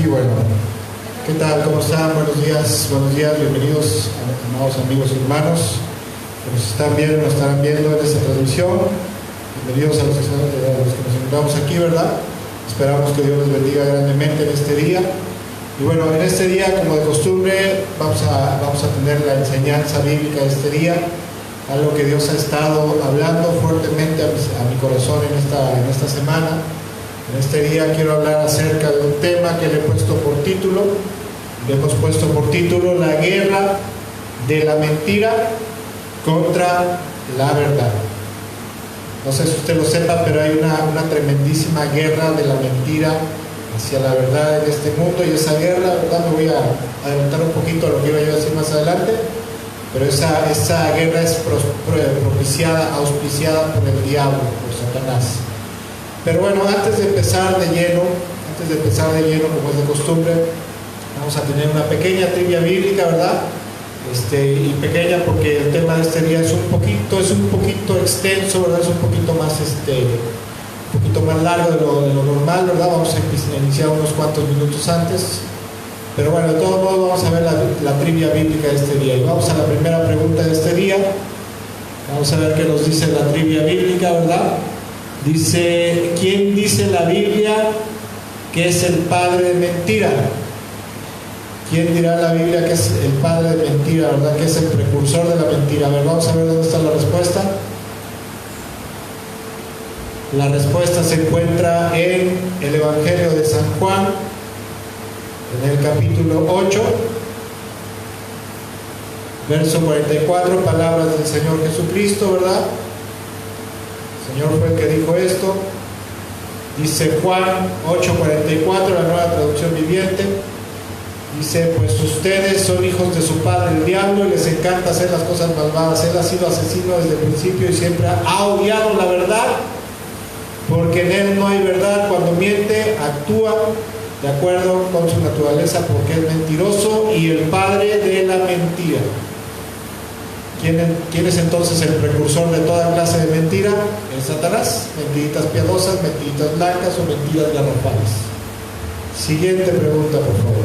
Sí, bueno. ¿Qué tal? ¿Cómo están? Buenos días, bienvenidos, amados amigos y hermanos que nos están viendo, nos estarán viendo en esta transmisión. Bienvenidos a los que nos encontramos aquí, ¿verdad? Esperamos que Dios les bendiga grandemente en este día. Y bueno, en este día, como de costumbre, vamos a tener la enseñanza bíblica de este día, algo que Dios ha estado hablando fuertemente a mi corazón en esta semana. En este día quiero hablar acerca de un tema que le he puesto por título. Le hemos puesto por título la guerra de la mentira contra la verdad. No sé si usted lo sepa, pero hay una tremendísima guerra de la mentira hacia la verdad en este mundo, y esa guerra, ¿verdad? Me voy a adelantar un poquito a lo que iba yo a decir más adelante, pero esa guerra es auspiciada por el diablo, por Satanás. Pero bueno, antes de empezar de lleno, como es de costumbre, vamos a tener una pequeña trivia bíblica, ¿verdad? Y pequeña porque el tema de este día es un poquito extenso, ¿verdad? Es un poquito más largo de lo normal, ¿verdad? Vamos a iniciar unos cuantos minutos antes. Pero bueno, de todos modos vamos a ver la trivia bíblica de este día. Y vamos a la primera pregunta de este día. Vamos a ver qué nos dice la trivia bíblica, ¿verdad? Dice, ¿quién dice la Biblia que es el padre de mentira? ¿Quién dirá en la Biblia que es el padre de mentira, verdad? Que es el precursor de la mentira. A ver, vamos a ver dónde está la respuesta. La respuesta se encuentra en el Evangelio de San Juan, en el capítulo 8, verso 44, palabras del Señor Jesucristo, ¿verdad? El Señor fue el que dijo esto. Dice Juan 8:44, la Nueva Traducción Viviente. Dice, pues ustedes son hijos de su padre el diablo y les encanta hacer las cosas malvadas. Él ha sido asesino desde el principio y siempre ha odiado la verdad, porque en él no hay verdad. Cuando miente, actúa de acuerdo con su naturaleza, porque es mentiroso y el padre de la mentira. ¿Quién es entonces el precursor de toda clase de mentira? Es Satanás. Mentiritas piadosas, mentiritas blancas o mentiras garrafales. Siguiente pregunta, por favor.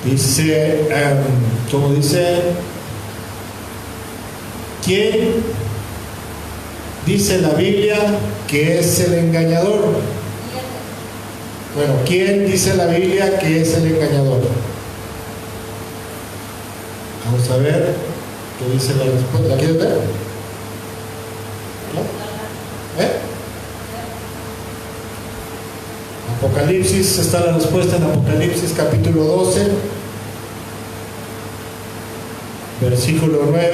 Dice, como dice, ¿quién dice la Biblia que es el engañador? Bueno, ¿quién dice la Biblia que es el engañador? Vamos a ver qué dice la respuesta. ¿La quieres ver? ¿No? Apocalipsis, está la respuesta en Apocalipsis capítulo 12, versículo 9.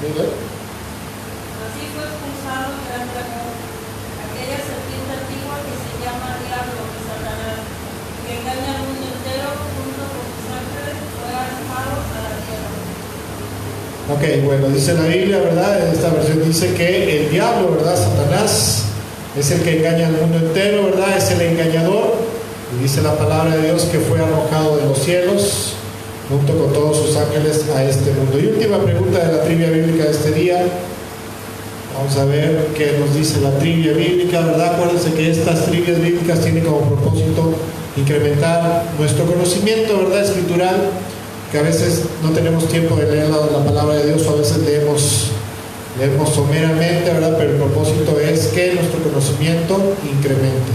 Así fue expulsado el gran dragón, aquella serpiente antigua que se llama Diablo y Satanás, que engaña al mundo entero, junto con sus ángeles, fue arrojado a la tierra. Ok, bueno, dice la Biblia, ¿verdad? En esta versión dice que el diablo, ¿verdad? Satanás es el que engaña al mundo entero, ¿verdad? Es el engañador. Y dice la palabra de Dios que fue arrojado de los cielos junto con todos sus ángeles a este mundo. Y última pregunta de la trivia bíblica de este día. Vamos a ver qué nos dice la trivia bíblica, ¿verdad? Acuérdense que estas trivias bíblicas tienen como propósito incrementar nuestro conocimiento, ¿verdad? Escritural, que a veces no tenemos tiempo de leer la palabra de Dios, o a veces leemos someramente, ¿verdad? Pero el propósito es que nuestro conocimiento incremente.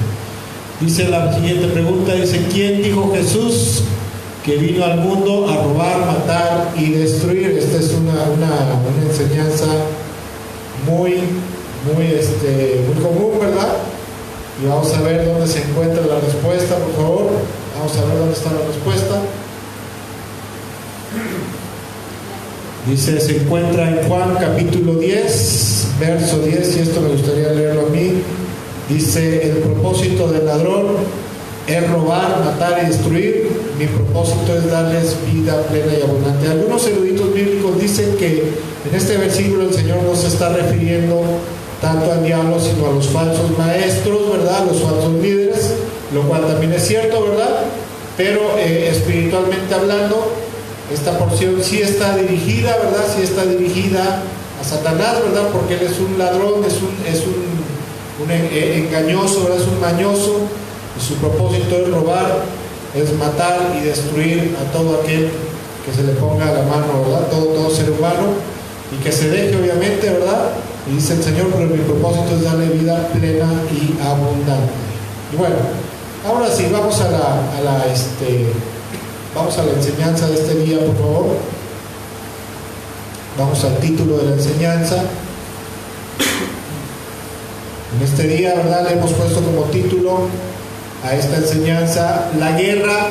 Dice la siguiente pregunta, dice, ¿quién dijo Jesús que vino al mundo a robar, matar y destruir? Esta es una enseñanza muy común, ¿verdad? Y vamos a ver dónde se encuentra la respuesta, por favor. Vamos a ver dónde está la respuesta. Dice, se encuentra en Juan capítulo 10, verso 10, y esto me gustaría leerlo a mí. Dice, el propósito del ladrón es robar, matar y destruir. Mi propósito es darles vida plena y abundante. Algunos eruditos bíblicos dicen que en este versículo el Señor no se está refiriendo tanto al diablo, sino a los falsos maestros, ¿verdad? Los falsos líderes, lo cual también es cierto, ¿verdad? Pero espiritualmente hablando, esta porción sí está dirigida, ¿verdad? Sí está dirigida Satanás, ¿verdad? Porque él es un ladrón, es un engañoso, ¿verdad? Es un mañoso, y su propósito es robar, es matar y destruir a todo aquel que se le ponga a la mano, ¿verdad? Todo ser humano, y que se deje, obviamente, ¿verdad? Y dice el Señor, pero mi propósito es darle vida plena y abundante. Y bueno, ahora sí, vamos a la enseñanza de este día, por favor. Vamos al título de la enseñanza. En este día, ¿verdad?, le hemos puesto como título a esta enseñanza: la guerra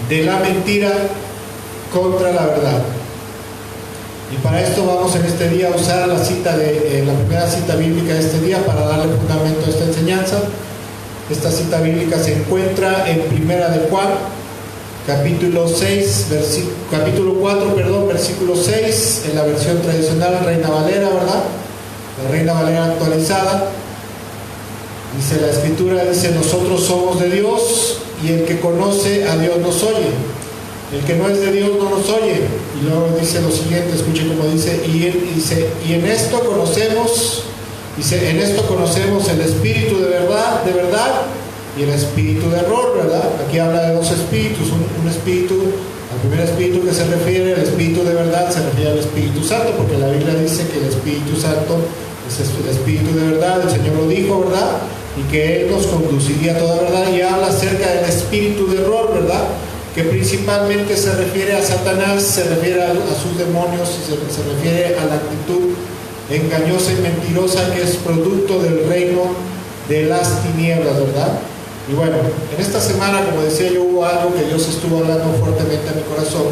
de la mentira contra la verdad. Y para esto vamos en este día a usar la primera cita bíblica de este día para darle fundamento a esta enseñanza. Esta cita bíblica se encuentra en Primera de Juan, capítulo 4, versículo 6, en la versión tradicional Reina Valera, ¿verdad? La Reina Valera actualizada. Dice la Escritura, dice: nosotros somos de Dios, y el que conoce a Dios nos oye. El que no es de Dios no nos oye. Y luego dice lo siguiente, escuche cómo dice: y en esto conocemos, en esto conocemos el espíritu de verdad, y el espíritu de error, ¿verdad? Aquí habla de dos espíritus, un espíritu, al primer espíritu que se refiere, el espíritu de verdad, se refiere al Espíritu Santo, porque la Biblia dice que el Espíritu Santo es el espíritu de verdad, el Señor lo dijo, ¿verdad? Y que Él nos conduciría a toda verdad, y habla acerca del espíritu de error, ¿verdad? Que principalmente se refiere a Satanás, se refiere a sus demonios, se refiere a la actitud engañosa y mentirosa que es producto del reino de las tinieblas, ¿verdad? Y bueno, en esta semana, como decía yo, hubo algo que Dios estuvo hablando fuertemente a mi corazón,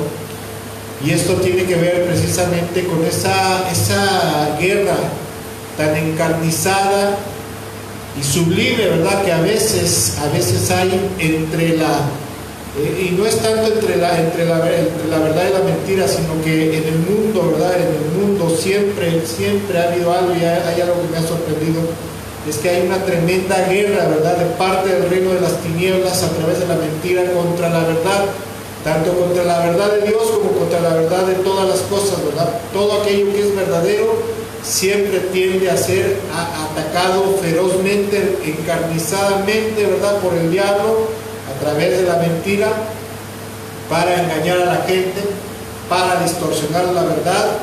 y esto tiene que ver precisamente con esa guerra tan encarnizada y sublime, ¿verdad?, que a veces hay entre y no es tanto entre la verdad y la mentira, sino que en el mundo, ¿verdad? En el mundo siempre ha habido algo, y hay algo que me ha sorprendido, es que hay una tremenda guerra, ¿verdad?, de parte del reino de las tinieblas a través de la mentira contra la verdad, tanto contra la verdad de Dios como contra la verdad de todas las cosas, ¿verdad? Todo aquello que es verdadero siempre tiende a ser atacado ferozmente, encarnizadamente, ¿verdad?, por el diablo, a través de la mentira, para engañar a la gente, para distorsionar la verdad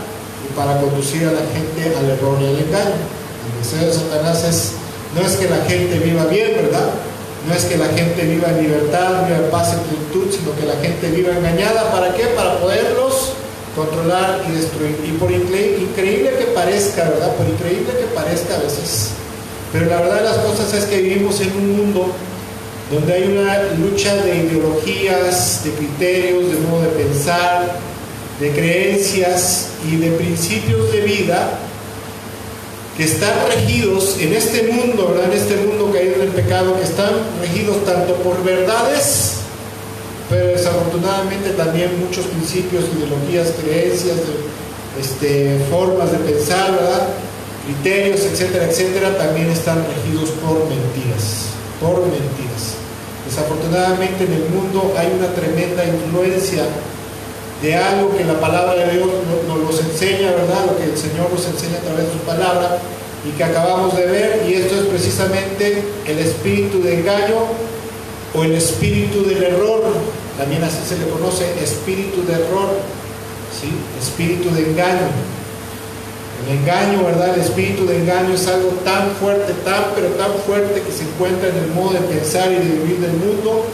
y para conducir a la gente al error y al engaño. El deseo de Satanás no es que la gente viva bien, ¿verdad? No es que la gente viva en libertad, viva en paz y plenitud, sino que la gente viva engañada. ¿Para qué? Para poderlos controlar y destruir. Y por increíble que parezca, ¿verdad? Por increíble que parezca a veces, pero la verdad de las cosas es que vivimos en un mundo donde hay una lucha de ideologías, de criterios, de modo de pensar, de creencias y de principios de vida que están regidos en este mundo, ¿verdad? En este mundo caído en el pecado, que están regidos tanto por verdades, pero desafortunadamente también muchos principios, ideologías, creencias, formas de pensar, ¿verdad?, criterios, etcétera, etcétera, también están regidos por mentiras. Desafortunadamente en el mundo hay una tremenda influencia de algo que la palabra de Dios nos enseña, ¿verdad?, lo que el Señor nos enseña a través de su palabra, y que acabamos de ver, y esto es precisamente el espíritu de engaño o el espíritu del error. También así se le conoce, espíritu de error, ¿sí?, espíritu de engaño. El engaño, ¿verdad?, el espíritu de engaño es algo tan fuerte, pero tan fuerte, que se encuentra en el modo de pensar y de vivir del mundo,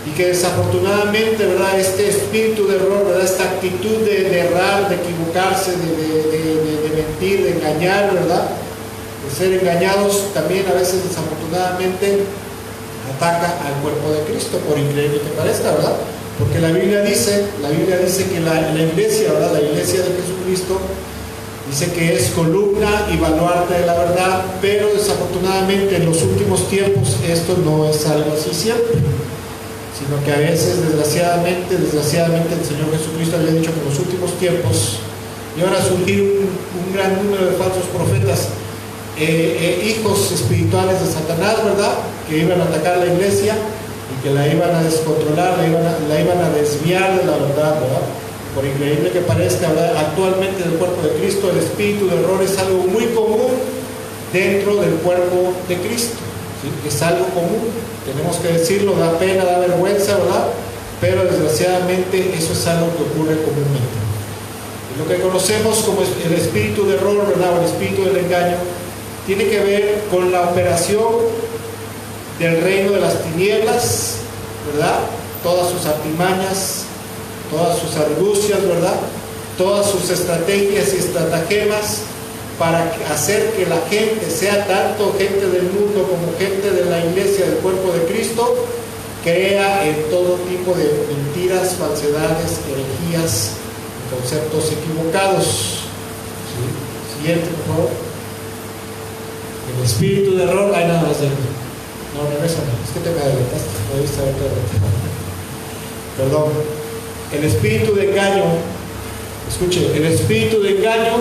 y que desafortunadamente, ¿verdad?, este espíritu de error, ¿verdad?, esta actitud de errar, de equivocarse, de mentir, de engañar, ¿verdad?, de ser engañados, también a veces desafortunadamente ataca al cuerpo de Cristo, por increíble que parezca, ¿verdad? Porque la Biblia dice que la iglesia, ¿verdad?, la iglesia de Jesucristo, dice que es columna y baluarte de la verdad, pero desafortunadamente en los últimos tiempos esto no es algo así siempre, sino que a veces desgraciadamente el Señor Jesucristo había dicho que en los últimos tiempos iban a surgir un gran número de falsos profetas, hijos espirituales de Satanás, ¿verdad?, que iban a atacar la iglesia y que la iban a descontrolar, la iban a desviar de la verdad, ¿verdad? Por increíble que parezca, ¿verdad? Actualmente en el cuerpo de Cristo el espíritu de error es algo muy común dentro del cuerpo de Cristo, ¿sí? Es algo común, tenemos que decirlo, da pena, da vergüenza, ¿verdad? Pero desgraciadamente eso es algo que ocurre comúnmente. Y lo que conocemos como el espíritu de error, ¿verdad? O el espíritu del engaño, tiene que ver con la operación del reino de las tinieblas, ¿verdad? Todas sus artimañas, todas sus argucias, ¿verdad? Todas sus estrategias y estratagemas para hacer que la gente, sea tanto gente del mundo como gente de la iglesia, del cuerpo de Cristo, crea en todo tipo de mentiras, falsedades, herejías, conceptos equivocados. ¿Sí? Siguiente, por favor. El espíritu de error, hay nada más de no, regrésame, es que te me adelantaste, no debiste haberte adelantado. Perdón. El espíritu de engaño, escuche, el espíritu de engaño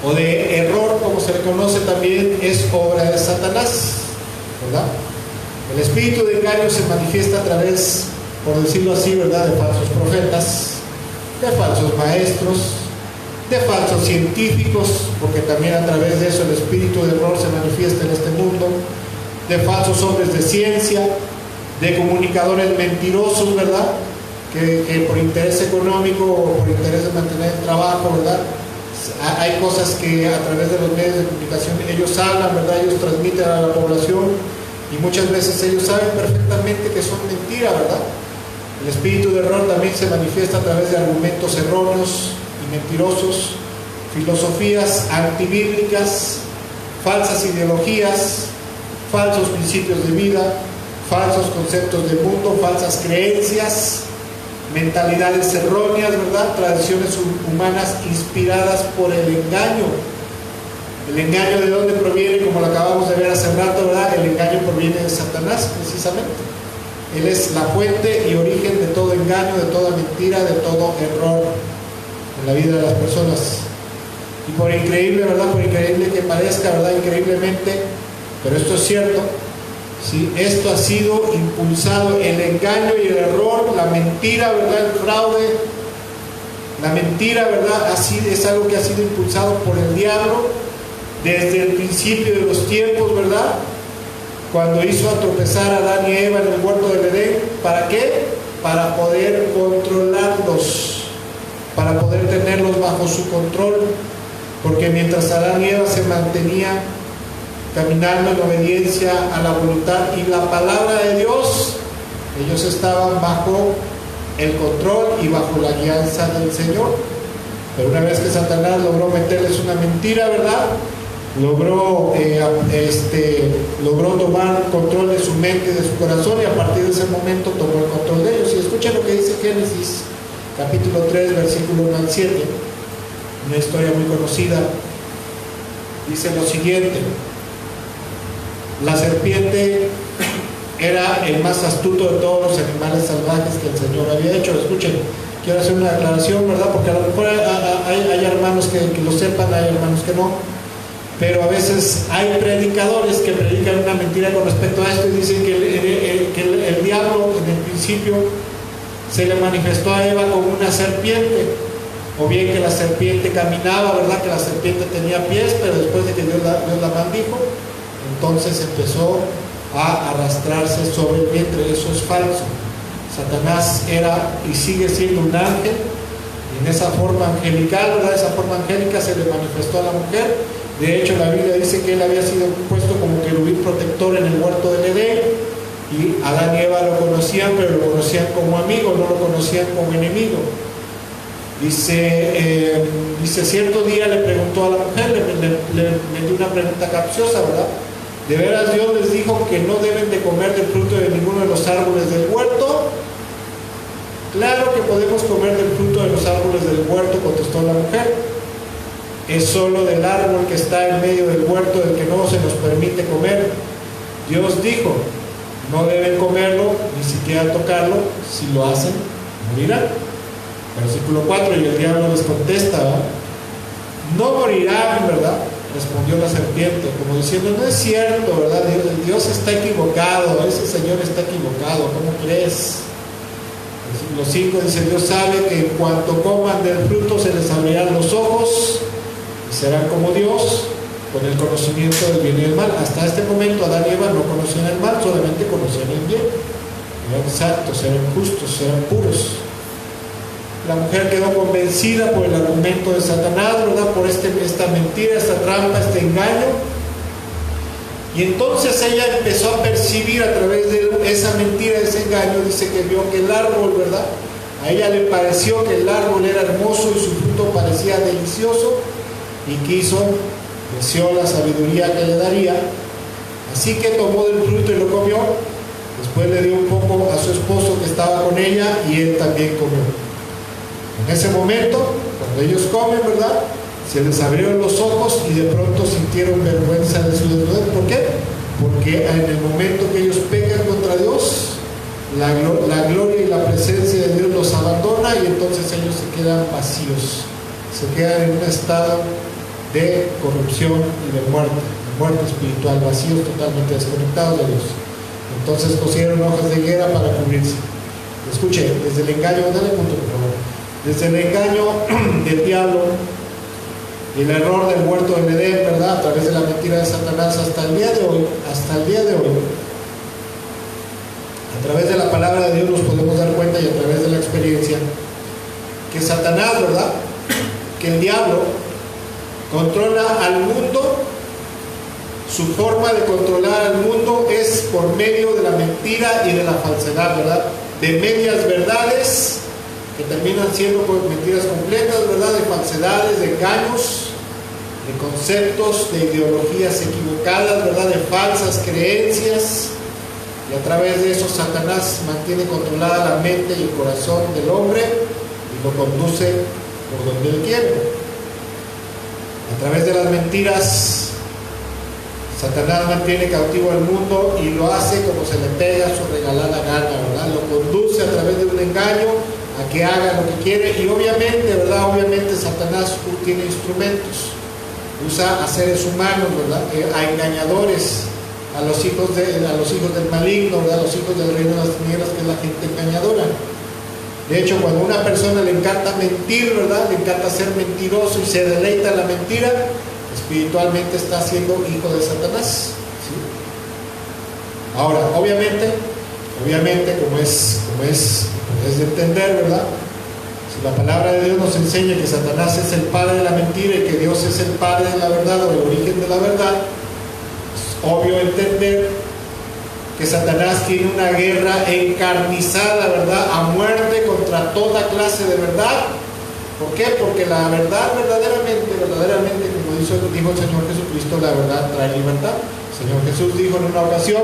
o de error, como se le conoce también, es obra de Satanás, ¿verdad? El espíritu de engaño se manifiesta a través, por decirlo así, ¿verdad?, de falsos profetas, de falsos maestros, de falsos científicos, porque también a través de eso el espíritu de error se manifiesta en este mundo, de falsos hombres de ciencia, de comunicadores mentirosos, ¿verdad?, que por interés económico o por interés de mantener el trabajo, ¿verdad?, hay cosas que a través de los medios de comunicación ellos hablan, ¿verdad?, ellos transmiten a la población y muchas veces ellos saben perfectamente que son mentiras, ¿verdad? El espíritu de error también se manifiesta a través de argumentos erróneos y mentirosos, filosofías antibíblicas, falsas ideologías, falsos principios de vida, falsos conceptos del mundo, falsas creencias, mentalidades erróneas, ¿verdad? Tradiciones humanas inspiradas por el engaño. ¿El engaño de dónde proviene? Como lo acabamos de ver hace rato, ¿verdad? El engaño proviene de Satanás, precisamente. Él es la fuente y origen de todo engaño, de toda mentira, de todo error en la vida de las personas. Y por increíble, ¿verdad?, por increíble que parezca, ¿verdad?, increíblemente, pero esto es cierto, ¿sí? Esto ha sido impulsado, el engaño y el error, la mentira, ¿verdad?, el fraude, la mentira, ¿verdad?, es algo que ha sido impulsado por el diablo desde el principio de los tiempos, ¿verdad?, cuando hizo a tropezar a Adán y Eva en el huerto del Edén. ¿Para qué? Para poder controlarlos, para poder tenerlos bajo su control, porque mientras Adán y Eva se mantenían caminando en obediencia a la voluntad y la palabra de Dios, ellos estaban bajo el control y bajo la guianza del Señor. Pero una vez que Satanás logró meterles una mentira, ¿verdad?, logró tomar control de su mente y de su corazón, y a partir de ese momento tomó el control de ellos. Y escuchen lo que dice Génesis capítulo 3 versículo 1 al 7, una historia muy conocida. Dice lo siguiente: la serpiente era el más astuto de todos los animales salvajes que el Señor había hecho. Escuchen, quiero hacer una aclaración, ¿verdad?, porque a lo mejor hay hermanos que lo sepan, hay hermanos que no, pero a veces hay predicadores que predican una mentira con respecto a esto y dicen que el diablo en el principio se le manifestó a Eva como una serpiente, o bien que la serpiente caminaba, ¿verdad?, que la serpiente tenía pies, pero después de que Dios la maldijo, entonces empezó a arrastrarse sobre el vientre. Eso es falso. Satanás era y sigue siendo un ángel, y en esa forma angelical, ¿verdad?, esa forma angélica se le manifestó a la mujer. De hecho, la Biblia dice que él había sido puesto como querubín protector en el huerto del Edén, y Adán y Eva lo conocían, pero lo conocían como amigo, no lo conocían como enemigo. Dice, cierto día le preguntó a la mujer, le metió una pregunta capciosa, ¿verdad? ¿De veras Dios les dijo que no deben de comer del fruto de ninguno de los árboles del huerto? Claro que podemos comer del fruto de los árboles del huerto, contestó la mujer. Es solo del árbol que está en medio del huerto del que no se nos permite comer. Dios dijo, no deben comerlo, ni siquiera tocarlo, si lo hacen, morirán. Versículo 4, y el diablo les contesta, ¿verdad? No morirán, ¿verdad?, respondió la serpiente, como diciendo, no es cierto, ¿verdad?, Dios está equivocado, ese Señor está equivocado, ¿cómo crees? los 5 dice: Dios sabe que en cuanto coman del fruto se les abrirán los ojos y serán como Dios, con el conocimiento del bien y del mal. Hasta este momento Adán y Eva no conocían el mal, solamente conocían el bien. Eran santos, eran justos, eran puros. La mujer quedó convencida por el argumento de Satanás, ¿verdad? Por esta mentira, esta trampa, este engaño. Y entonces ella empezó a percibir a través de esa mentira, ese engaño. Dice que vio que el árbol, ¿verdad? A ella le pareció que el árbol era hermoso y su fruto parecía delicioso, y deseó la sabiduría que le daría. Así que tomó del fruto y lo comió. Después le dio un poco a su esposo que estaba con ella, y él también comió. En ese momento, cuando ellos comen, ¿verdad?, se les abrieron los ojos y de pronto sintieron vergüenza de su desnudez. ¿Por qué? Porque en el momento que ellos pecan contra Dios, la gloria y la presencia de Dios los abandona, y entonces ellos se quedan vacíos, se quedan en un estado de corrupción y de muerte espiritual, vacíos, totalmente desconectados de Dios. Entonces cosieron hojas de higuera para cubrirse. Escuche, desde el engaño, dale punto por favor, desde el engaño del diablo y el error del huerto del Edén, ¿verdad?, a través de la mentira de Satanás, hasta el día de hoy, a través de la palabra de Dios nos podemos dar cuenta, y a través de la experiencia, que Satanás, ¿verdad?, que el diablo controla al mundo. Su forma de controlar al mundo es por medio de la mentira y de la falsedad, ¿verdad?, de medias verdades que terminan siendo pues mentiras completas, ¿verdad?, de falsedades, de engaños, de conceptos, de ideologías equivocadas, ¿verdad?, de falsas creencias. Y a través de eso Satanás mantiene controlada la mente y el corazón del hombre y lo conduce por donde él quiere. A través de las mentiras, Satanás mantiene cautivo al mundo y lo hace como se le pega a su regalada gana, ¿verdad? Lo conduce a través de un engaño a que haga lo que quiere, y obviamente, ¿verdad?, obviamente Satanás tiene instrumentos, usa a seres humanos, ¿verdad?, a engañadores, a los hijos del maligno, ¿verdad?, a los hijos del reino de las tinieblas, que es la gente engañadora. De hecho, cuando a una persona le encanta mentir, ¿verdad?, le encanta ser mentiroso y se deleita en la mentira, espiritualmente está siendo hijo de Satanás, ¿sí? Ahora, obviamente, como es de entender, ¿verdad?, si la palabra de Dios nos enseña que Satanás es el padre de la mentira y que Dios es el padre de la verdad, o el origen de la verdad, es obvio entender que Satanás tiene una guerra encarnizada, ¿verdad?, a muerte contra toda clase de verdad. ¿Por qué? Porque la verdad verdaderamente, como dijo el Señor Jesucristo, la verdad trae libertad. El Señor Jesús dijo en una ocasión: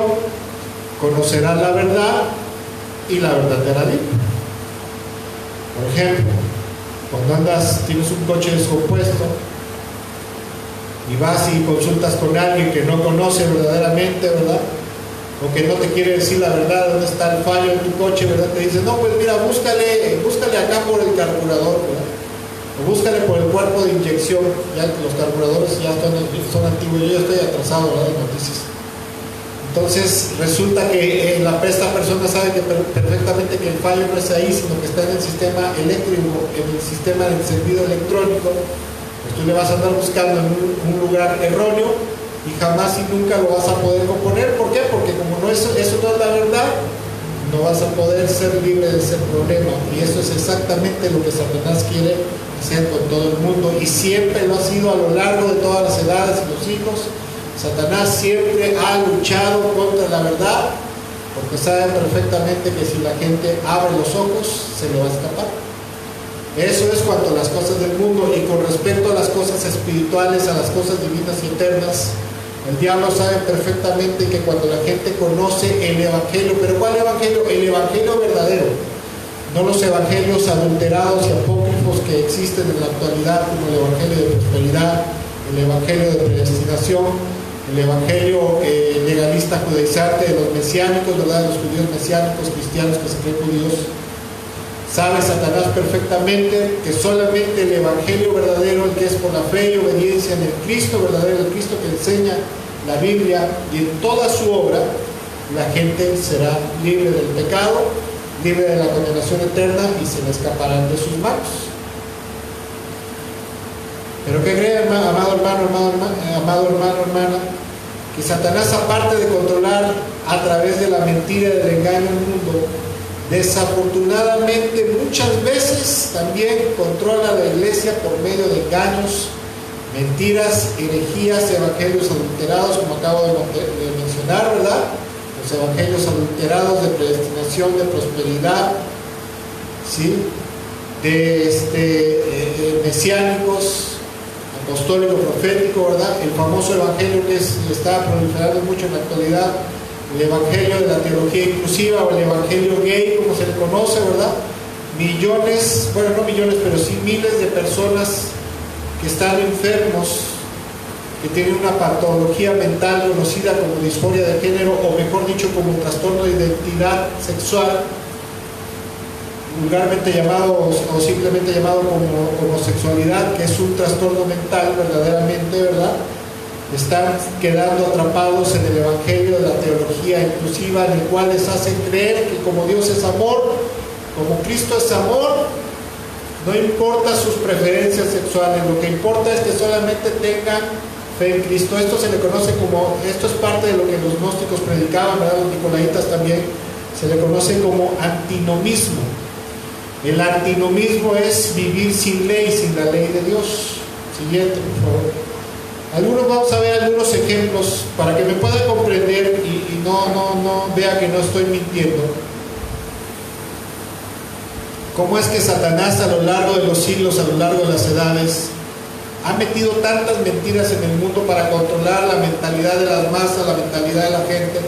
conocerás la verdad y la verdad te hará libre. Por ejemplo, cuando tienes un coche descompuesto y vas y consultas con alguien que no conoce verdaderamente, ¿verdad?, o que no te quiere decir la verdad, dónde está el fallo en tu coche, ¿verdad?, te dice: no, pues mira, búscale acá por el carburador, ¿verdad?, o búscale por el cuerpo de inyección. Ya que los carburadores ya son antiguos, yo ya estoy atrasado, ¿verdad?, en noticias. Entonces resulta que esta persona sabe que perfectamente que el fallo no es ahí, sino que está en el sistema eléctrico, en el sistema de encendido electrónico. Pues tú le vas a andar buscando en un lugar erróneo y jamás y nunca lo vas a poder componer. ¿Por qué? Porque como eso no es la verdad, no vas a poder ser libre de ese problema. Y eso es exactamente lo que Satanás quiere hacer con todo el mundo, y siempre lo ha sido a lo largo de todas las edades y los siglos. Satanás siempre ha luchado contra la verdad, porque sabe perfectamente que si la gente abre los ojos, se le va a escapar. Eso es cuanto a las cosas del mundo. Y con respecto a las cosas espirituales, a las cosas divinas y eternas, el diablo sabe perfectamente que cuando la gente conoce el evangelio, ¿pero cuál evangelio? El evangelio verdadero, no los evangelios adulterados y apócrifos que existen en la actualidad, como el evangelio de prosperidad, el evangelio de predestinación, el evangelio legalista judaizante de los mesiánicos, ¿verdad?, de los judíos mesiánicos, cristianos que se creen judíos. Sabe Satanás perfectamente que solamente el evangelio verdadero, el que es por la fe y obediencia en el Cristo verdadero, el Cristo que enseña la Biblia y en toda su obra, la gente será libre del pecado libre de la condenación eterna y se le escaparán de sus manos. Pero ¿qué cree, amado hermano, hermana? Que Satanás, aparte de controlar a través de la mentira y del engaño al mundo, desafortunadamente muchas veces también controla a la iglesia por medio de engaños, mentiras, herejías, evangelios adulterados, como acabo de mencionar, ¿verdad? Los evangelios adulterados de predestinación, de prosperidad, ¿sí? De mesiánicos, apostólico, profético, ¿verdad? El famoso evangelio que está proliferando mucho en la actualidad, el evangelio de la teología inclusiva o el evangelio gay, como se le conoce, ¿verdad? Millones, bueno, no millones, pero sí miles de personas que están enfermos, que tienen una patología mental conocida como disforia de género, o mejor dicho, como trastorno de identidad sexual, vulgarmente llamado o simplemente llamado como homosexualidad, que es un trastorno mental verdaderamente, ¿verdad? Están quedando atrapados en el evangelio de la teología inclusiva, en el cual les hacen creer que como Dios es amor, como Cristo es amor, no importa sus preferencias sexuales, lo que importa es que solamente tengan fe en Cristo. Esto se le conoce como, esto es parte de lo que los gnósticos predicaban, ¿verdad? Los nicolaitas también, se le conoce como antinomismo. El antinomismo es vivir sin ley, sin la ley de Dios. Siguiente, por favor. Vamos a ver algunos ejemplos para que me pueda comprender y no vea que no estoy mintiendo. ¿Cómo es que Satanás a lo largo de los siglos, a lo largo de las edades, ha metido tantas mentiras en el mundo para controlar la mentalidad de las masas, la mentalidad de la gente?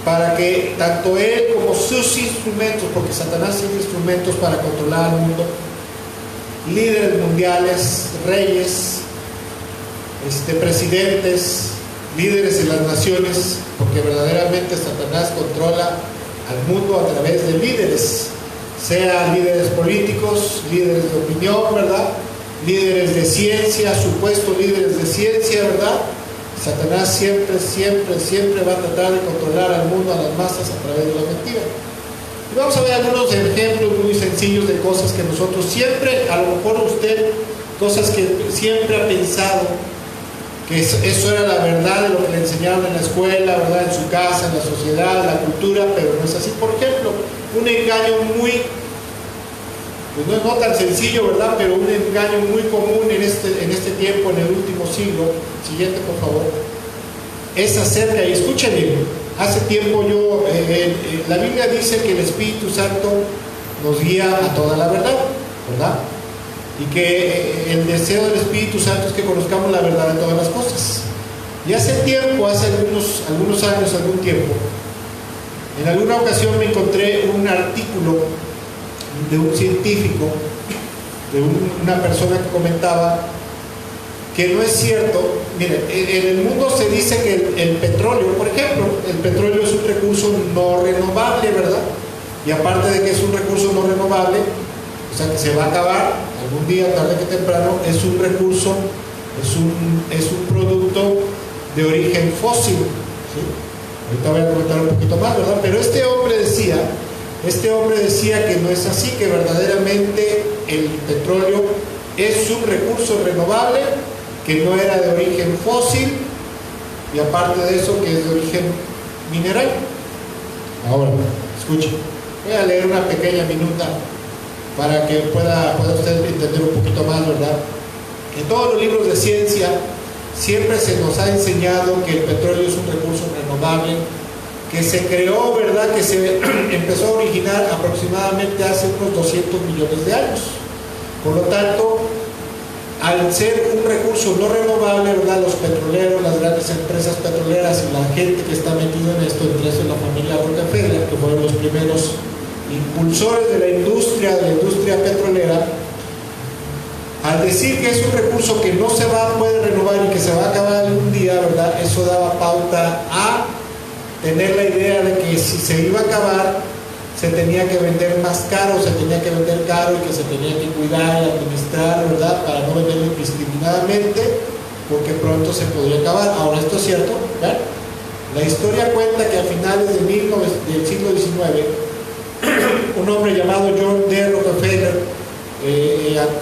Para que tanto él como sus instrumentos, porque Satanás tiene instrumentos para controlar al mundo, líderes mundiales, reyes, presidentes, líderes de las naciones, porque verdaderamente Satanás controla al mundo a través de líderes, sean líderes políticos, líderes de opinión, ¿verdad? Líderes de ciencia, supuestos líderes de ciencia, ¿verdad? Satanás siempre va a tratar de controlar al mundo, a las masas, a través de la mentira. Y vamos a ver algunos ejemplos muy sencillos de cosas que nosotros siempre, a lo mejor usted, cosas que siempre ha pensado que eso era la verdad de lo que le enseñaron en la escuela, ¿verdad? En su casa, en la sociedad, en la cultura, pero no es así. Por ejemplo, un engaño muy, pues no tan sencillo, ¿verdad? Pero un engaño muy común en este tiempo, en el último siglo. Siguiente, por favor. Es acerca, y escuchen bien, hace tiempo la Biblia dice que el Espíritu Santo nos guía a toda la verdad, ¿verdad? Y que el deseo del Espíritu Santo es que conozcamos la verdad de todas las cosas. Y hace tiempo, hace algunos años, algún tiempo, en alguna ocasión me encontré un artículo de un científico, de una persona que comentaba que no es cierto. Miren, en el mundo se dice que el petróleo, por ejemplo, el petróleo es un recurso no renovable, ¿verdad? Y aparte de que es un recurso no renovable, o sea que se va a acabar algún día, tarde que temprano, es un recurso, es un producto de origen fósil, ¿sí? Ahorita voy a comentar un poquito más, ¿verdad? Pero este hombre decía que no es así, que verdaderamente el petróleo es un recurso renovable, que no era de origen fósil, y aparte de eso que es de origen mineral. Ahora, escuchen, voy a leer una pequeña minuta para que pueda usted entender un poquito más, ¿verdad? En todos los libros de ciencia siempre se nos ha enseñado que el petróleo es un recurso renovable, que se creó, ¿verdad? Que se empezó a originar aproximadamente hace unos 200 millones de años. Por lo tanto, al ser un recurso no renovable, ¿verdad? Los petroleros, las grandes empresas petroleras y la gente que está metida en esto, entre eso la familia Rockefeller, que fueron los primeros impulsores de la industria petrolera, al decir que es un recurso que no se puede renovar y que se va a acabar algún día, ¿verdad? Eso daba pauta a tener la idea de que si se iba a acabar, se tenía que vender más caro, se tenía que vender caro y que se tenía que cuidar y administrar, ¿verdad? Para no venderlo indiscriminadamente, porque pronto se podría acabar. Ahora, esto es cierto, ¿verdad? La historia cuenta que a finales del siglo XIX un hombre llamado John D. Rockefeller,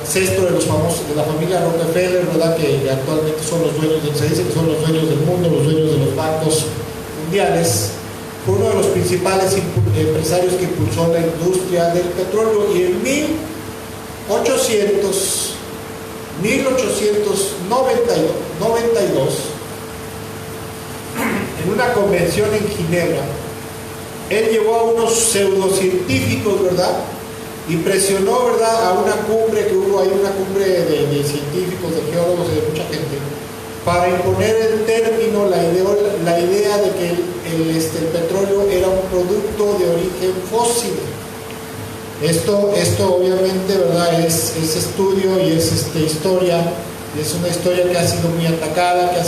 ancestro de los famosos de la familia Rockefeller, ¿verdad? Que actualmente son los dueños, se dice que son los dueños del mundo, los dueños de los bancos mundiales. Fue uno de los principales empresarios que impulsó la industria del petróleo, y en 1892, en una convención en Ginebra, él llevó a unos pseudocientíficos, ¿verdad? Y presionó, ¿verdad?, a una cumbre que hubo ahí, una cumbre de científicos, de geólogos y de mucha gente, para imponer el término, la idea de que el petróleo era un producto de origen fósil. Esto obviamente, ¿verdad?, es estudio y es historia, y es una historia que ha sido muy atacada, que ha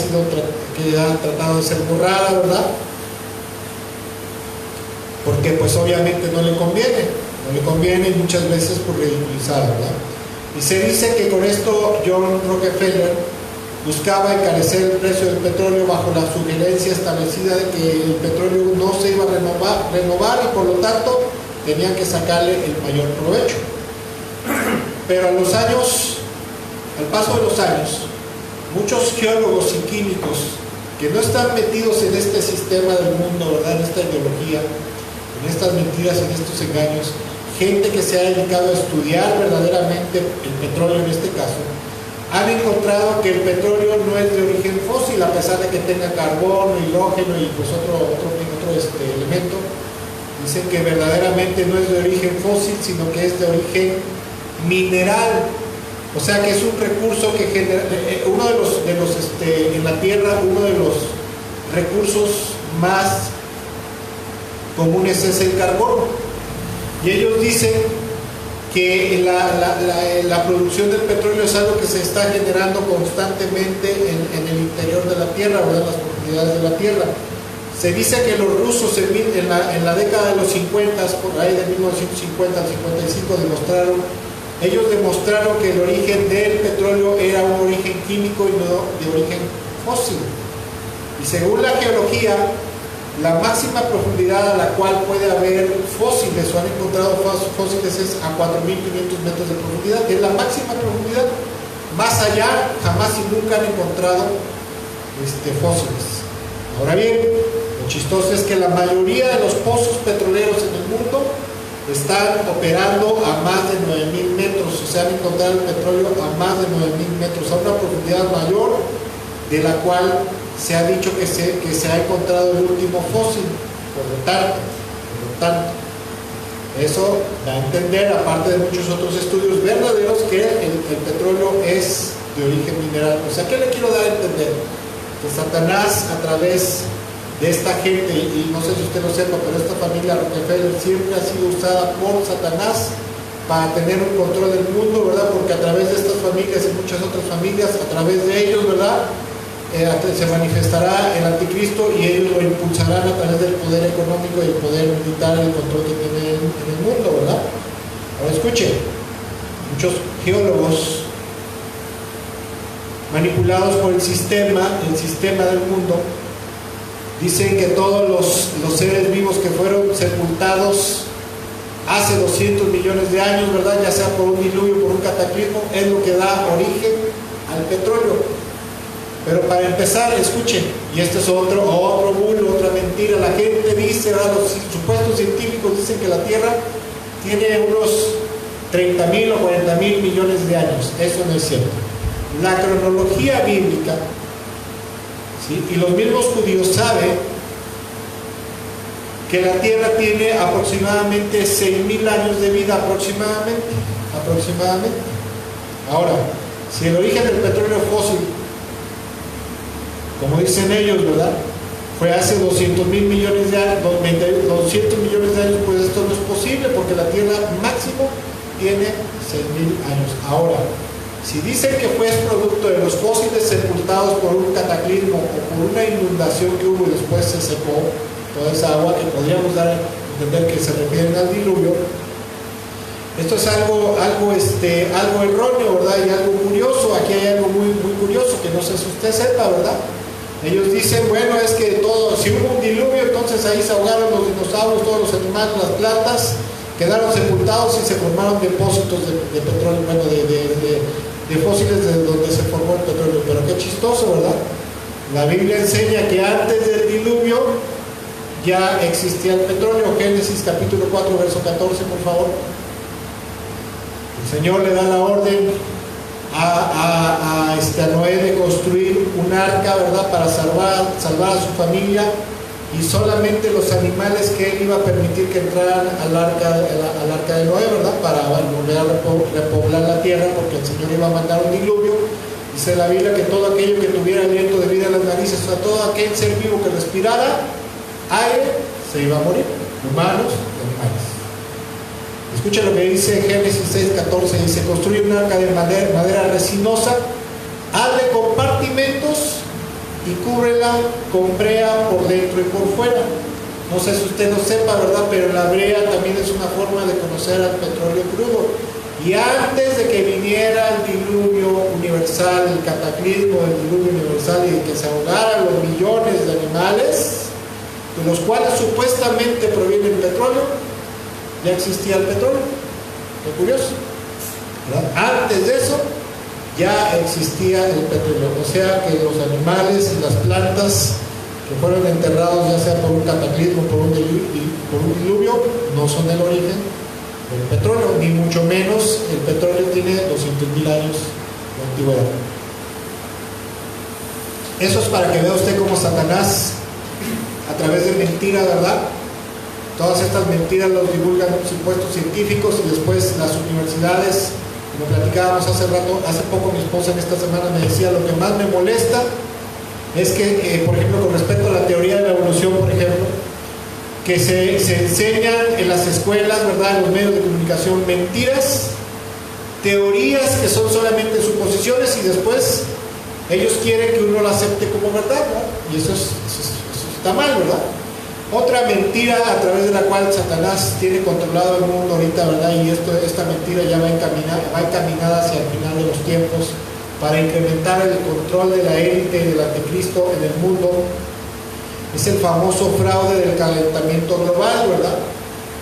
tratado de ser borrada, ¿verdad? Porque pues obviamente no le conviene y muchas veces por ridiculizada, ¿verdad? Y se dice que con esto John Rockefeller buscaba encarecer el precio del petróleo bajo la sugerencia establecida de que el petróleo no se iba a renovar y por lo tanto tenían que sacarle el mayor provecho. Pero al paso de los años, muchos geólogos y químicos que no están metidos en este sistema del mundo, ¿verdad?, en esta ideología, en estas mentiras, en estos engaños, gente que se ha dedicado a estudiar verdaderamente el petróleo en este caso, han encontrado que el petróleo no es de origen fósil, a pesar de que tenga carbono, hidrógeno y pues otro elemento. Dicen que verdaderamente no es de origen fósil, sino que es de origen mineral. O sea que es un recurso que genera, en la Tierra, uno de los recursos más comunes es el carbono. Y ellos dicen que la producción del petróleo es algo que se está generando constantemente en el interior de la Tierra, ¿verdad?, en las profundidades de la Tierra. Se dice que los rusos en la década de los 50, por ahí de 1950 al 55, demostraron que el origen del petróleo era un origen químico y no de origen fósil. Y según la geología, la máxima profundidad a la cual puede haber fósiles o han encontrado fósiles es a 4.500 metros de profundidad, que es la máxima profundidad. Más allá, jamás y nunca han encontrado fósiles. Ahora bien, lo chistoso es que la mayoría de los pozos petroleros en el mundo están operando a más de 9.000 metros, o sea, han encontrado el petróleo a más de 9.000 metros, a una profundidad mayor de la cual se ha dicho que se ha encontrado el último fósil. Por lo tanto, eso da a entender, aparte de muchos otros estudios verdaderos, que el petróleo es de origen mineral. O sea, ¿qué le quiero dar a entender? Que Satanás, a través de esta gente, y no sé si usted lo sepa, pero esta familia Rockefeller siempre ha sido usada por Satanás para tener un control del mundo, ¿verdad? Porque a través de estas familias y muchas otras familias, a través de ellos, ¿verdad?, se manifestará el anticristo y ellos lo impulsarán a través del poder económico y el poder militar y el control que tiene en el mundo, ¿verdad? Ahora escuchen, muchos geólogos manipulados por el sistema del mundo, dicen que todos los seres vivos que fueron sepultados hace 200 millones de años, ¿verdad?, ya sea por un diluvio, por un cataclismo, es lo que da origen al petróleo. Pero para empezar, escuchen, y este es otro bulo, otra mentira. La gente dice, ¿verdad?, los supuestos científicos dicen que la Tierra tiene unos 30.000 o 40.000 millones de años. Eso no es cierto. La cronología bíblica, ¿sí?, y los mismos judíos saben que la Tierra tiene aproximadamente 6.000 años de vida, aproximadamente. Ahora, si el origen del petróleo fósil, como dicen ellos, ¿verdad?, fue hace 200 millones de años, 200 millones de años, pues esto no es posible, porque la Tierra máximo tiene 6.000 años. Ahora, si dicen que fue producto de los fósiles sepultados por un cataclismo o por una inundación que hubo y después se secó toda esa agua, que podríamos dar a entender que se refieren al diluvio, esto es algo erróneo, ¿verdad?, y algo curioso. Aquí hay algo muy, muy curioso que no sé si usted sepa, ¿verdad? Ellos dicen, bueno, es que si hubo un diluvio, entonces ahí se ahogaron los dinosaurios, todos los animales, las plantas, quedaron sepultados y se formaron depósitos de petróleo, bueno, de fósiles de donde se formó el petróleo. Pero qué chistoso, ¿verdad? La Biblia enseña que antes del diluvio ya existía el petróleo. Génesis capítulo 4, verso 14, por favor. El Señor le da la orden a Noé de construir un arca, ¿verdad?, para salvar a su familia, y solamente los animales que él iba a permitir que entraran al arca de Noé, ¿verdad?, para volver a repoblar la tierra, porque el Señor iba a mandar un diluvio. Dice la Biblia que todo aquello que tuviera aliento de vida en las narices, o sea, todo aquel ser vivo que respirara aire, se iba a morir, humanos y animales. Escucha lo que dice Génesis 6:14, dice: construye un arca de madera resinosa, hazle compartimentos y cúbrela con brea por dentro y por fuera. No sé si usted lo sepa, ¿verdad?, pero la brea también es una forma de conocer al petróleo crudo. Y antes de que viniera el diluvio universal, el cataclismo del diluvio universal, y que se ahogaran los millones de animales, de los cuales supuestamente proviene el petróleo, ya existía el petróleo. Qué curioso, ¿verdad? Antes de eso ya existía el petróleo. O sea que los animales y las plantas que fueron enterrados, ya sea por un cataclismo, por un diluvio, no son el origen del petróleo, ni mucho menos el petróleo tiene 200,000 años de antigüedad. Eso es para que vea usted cómo Satanás, a través de mentiras, ¿verdad?, todas estas mentiras los divulgan supuestos científicos, y después las universidades, como platicábamos hace poco, mi esposa en esta semana me decía: lo que más me molesta es que, por ejemplo, con respecto a la teoría de la evolución, por ejemplo, que se enseñan en las escuelas, ¿verdad?, en los medios de comunicación, mentiras, teorías que son solamente suposiciones, y después ellos quieren que uno lo acepte como verdad, ¿verdad? Y eso está mal, ¿verdad? Otra mentira a través de la cual Satanás tiene controlado el mundo ahorita, ¿verdad?, y esta mentira ya va encaminada hacia el final de los tiempos para incrementar el control de la élite y del anticristo en el mundo. Es el famoso fraude del calentamiento global, ¿verdad?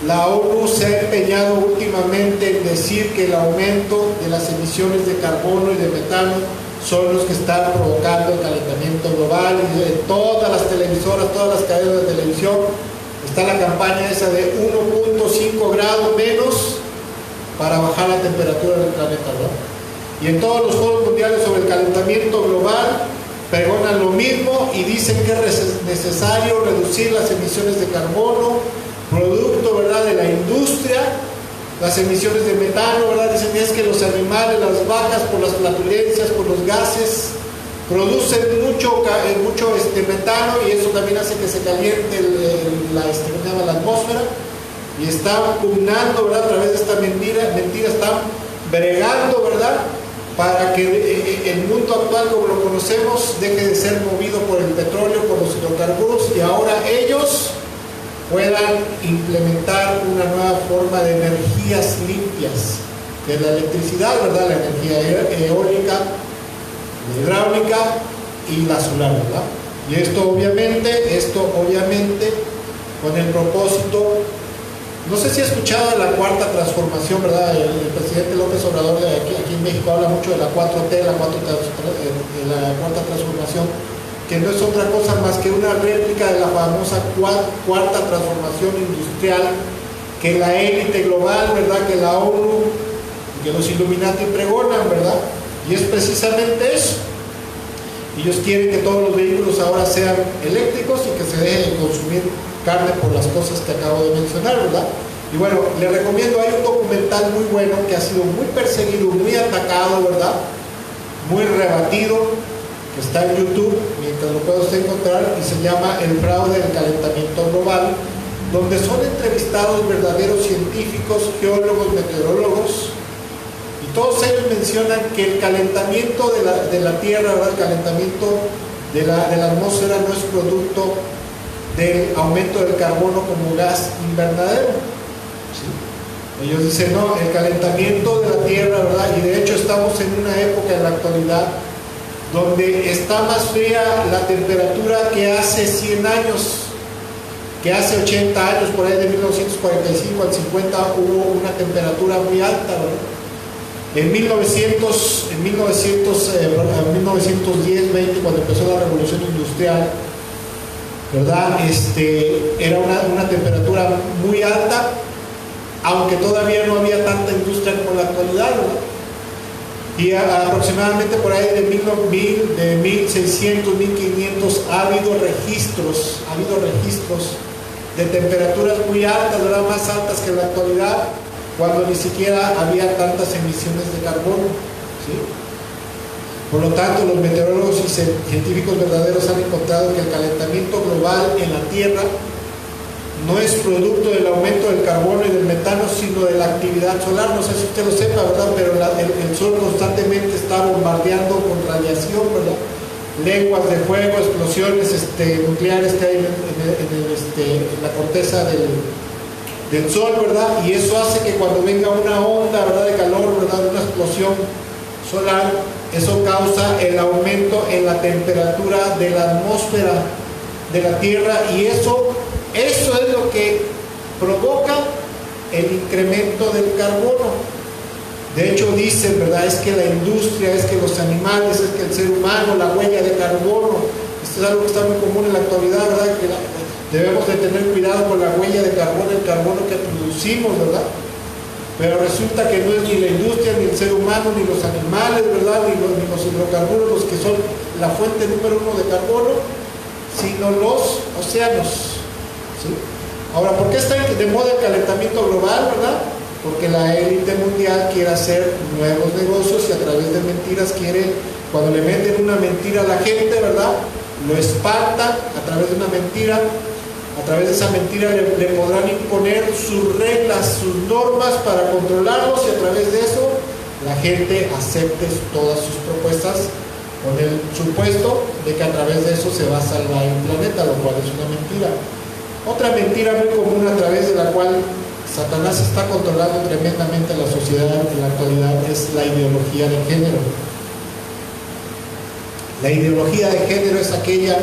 La ONU se ha empeñado últimamente en decir que el aumento de las emisiones de carbono y de metano son los que están provocando el calentamiento global, y en todas las televisoras, todas las cadenas de televisión está la campaña esa de 1.5 grados menos para bajar la temperatura del planeta, ¿no? Y en todos los foros mundiales sobre el calentamiento global pregonan lo mismo y dicen que es necesario reducir las emisiones de carbono, producto, ¿verdad?, de la industria, las emisiones de metano, ¿verdad? Dicen que es que los animales, las vacas, por las flatulencias, por los gases, producen mucho metano, y eso también hace que se caliente la atmósfera, y están pugnando, ¿verdad?, a través de esta mentira, están bregando, ¿verdad?, para que el mundo actual como lo conocemos deje de ser movido por el petróleo, por los hidrocarburos, y ahora ellos puedan implementar una nueva forma de energías limpias, que es la electricidad, ¿verdad?, la energía eólica, la hidráulica y la solar, ¿verdad? Y esto obviamente con el propósito. No sé si ha escuchado de la cuarta transformación, ¿verdad? El presidente López Obrador de aquí en México habla mucho de la 4T, la cuarta transformación, que no es otra cosa más que una réplica de la famosa cuarta transformación industrial que la élite global, ¿verdad?, que la ONU, que los Illuminati pregonan, ¿verdad? Y es precisamente eso. Ellos quieren que todos los vehículos ahora sean eléctricos y que se dejen de consumir carne por las cosas que acabo de mencionar, ¿verdad? Y bueno, le recomiendo, hay un documental muy bueno que ha sido muy perseguido, muy atacado, ¿verdad?, muy rebatido, que está en YouTube, mientras lo pueda usted encontrar, y se llama El fraude del calentamiento global, donde son entrevistados verdaderos científicos, geólogos, meteorólogos, y todos ellos mencionan que el calentamiento de la Tierra, ¿verdad?, el calentamiento de la atmósfera no es producto del aumento del carbono como gas invernadero. ¿Sí? Ellos dicen, no, el calentamiento de la Tierra, ¿verdad? Y de hecho estamos en una época en la actualidad donde está más fría la temperatura que hace 100 años. que hace 80 años, por ahí de 1945 al 50, hubo una temperatura muy alta, ¿verdad? En 1910-20, cuando empezó la revolución industrial, ¿verdad? Era una temperatura muy alta, aunque todavía no había tanta industria como en la actualidad, ¿verdad? Y aproximadamente por ahí de 1600, 1500 ha habido registros de temperaturas muy altas, ¿verdad? Más altas que en la actualidad, cuando ni siquiera había tantas emisiones de carbono, ¿sí? Por lo tanto, los meteorólogos y científicos verdaderos han encontrado que el calentamiento global en la Tierra no es producto del aumento del carbono y del metano, sino de la actividad solar. No sé si usted lo sepa, ¿verdad? Pero el Sol constantemente está bombardeando con radiación, ¿verdad? Lenguas de fuego, explosiones nucleares que hay en la corteza del Sol, ¿verdad? Y eso hace que cuando venga una onda, ¿verdad?, de calor, ¿verdad?, una explosión solar, eso causa el aumento en la temperatura de la atmósfera de la Tierra, y eso es lo que provoca el incremento del carbono. De hecho dicen, ¿verdad?, es que la industria, es que los animales, es que el ser humano, la huella de carbono. Esto es algo que está muy común en la actualidad, ¿verdad?, que debemos de tener cuidado con la huella de carbono, el carbono que producimos, ¿verdad? Pero resulta que no es ni la industria, ni el ser humano, ni los animales, ¿verdad?, ni los hidrocarburos los que son la fuente número uno de carbono, sino los océanos, ¿sí? Ahora, ¿por qué está de moda el calentamiento global, verdad? Porque la élite mundial quiere hacer nuevos negocios y a través de mentiras quiere, cuando le meten una mentira a la gente, ¿verdad?, lo espantan a través de una mentira. A través de esa mentira le podrán imponer sus reglas, sus normas para controlarlos, y a través de eso la gente acepte todas sus propuestas con el supuesto de que a través de eso se va a salvar el planeta, lo cual es una mentira. Otra mentira muy común a través de la cual Satanás está controlando tremendamente a la sociedad en la actualidad es la ideología de género. La ideología de género es aquella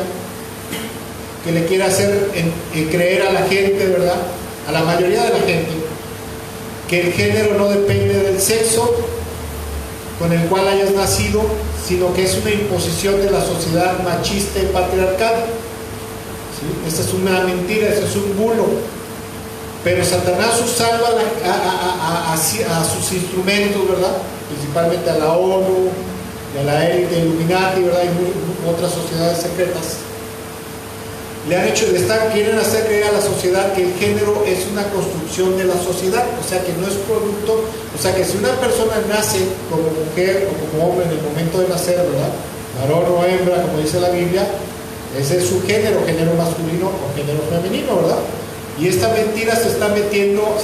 que le quiere hacer creer a la gente, ¿verdad?, a la mayoría de la gente, que el género no depende del sexo con el cual hayas nacido, sino que es una imposición de la sociedad machista y patriarcal, ¿sí? Esta es una mentira, ese es un bulo. Pero Satanás, usando a sus instrumentos, ¿verdad?, principalmente a la ONU y a la élite Illuminati, ¿verdad?, y otras sociedades secretas, quieren hacer creer a la sociedad que el género es una construcción de la sociedad, o sea que no es producto, o sea que si una persona nace como mujer o como hombre en el momento de nacer, ¿verdad?, varón o hembra, como dice la Biblia, ese es su género, género masculino o género femenino, ¿verdad? Y esta mentira se le está metiendo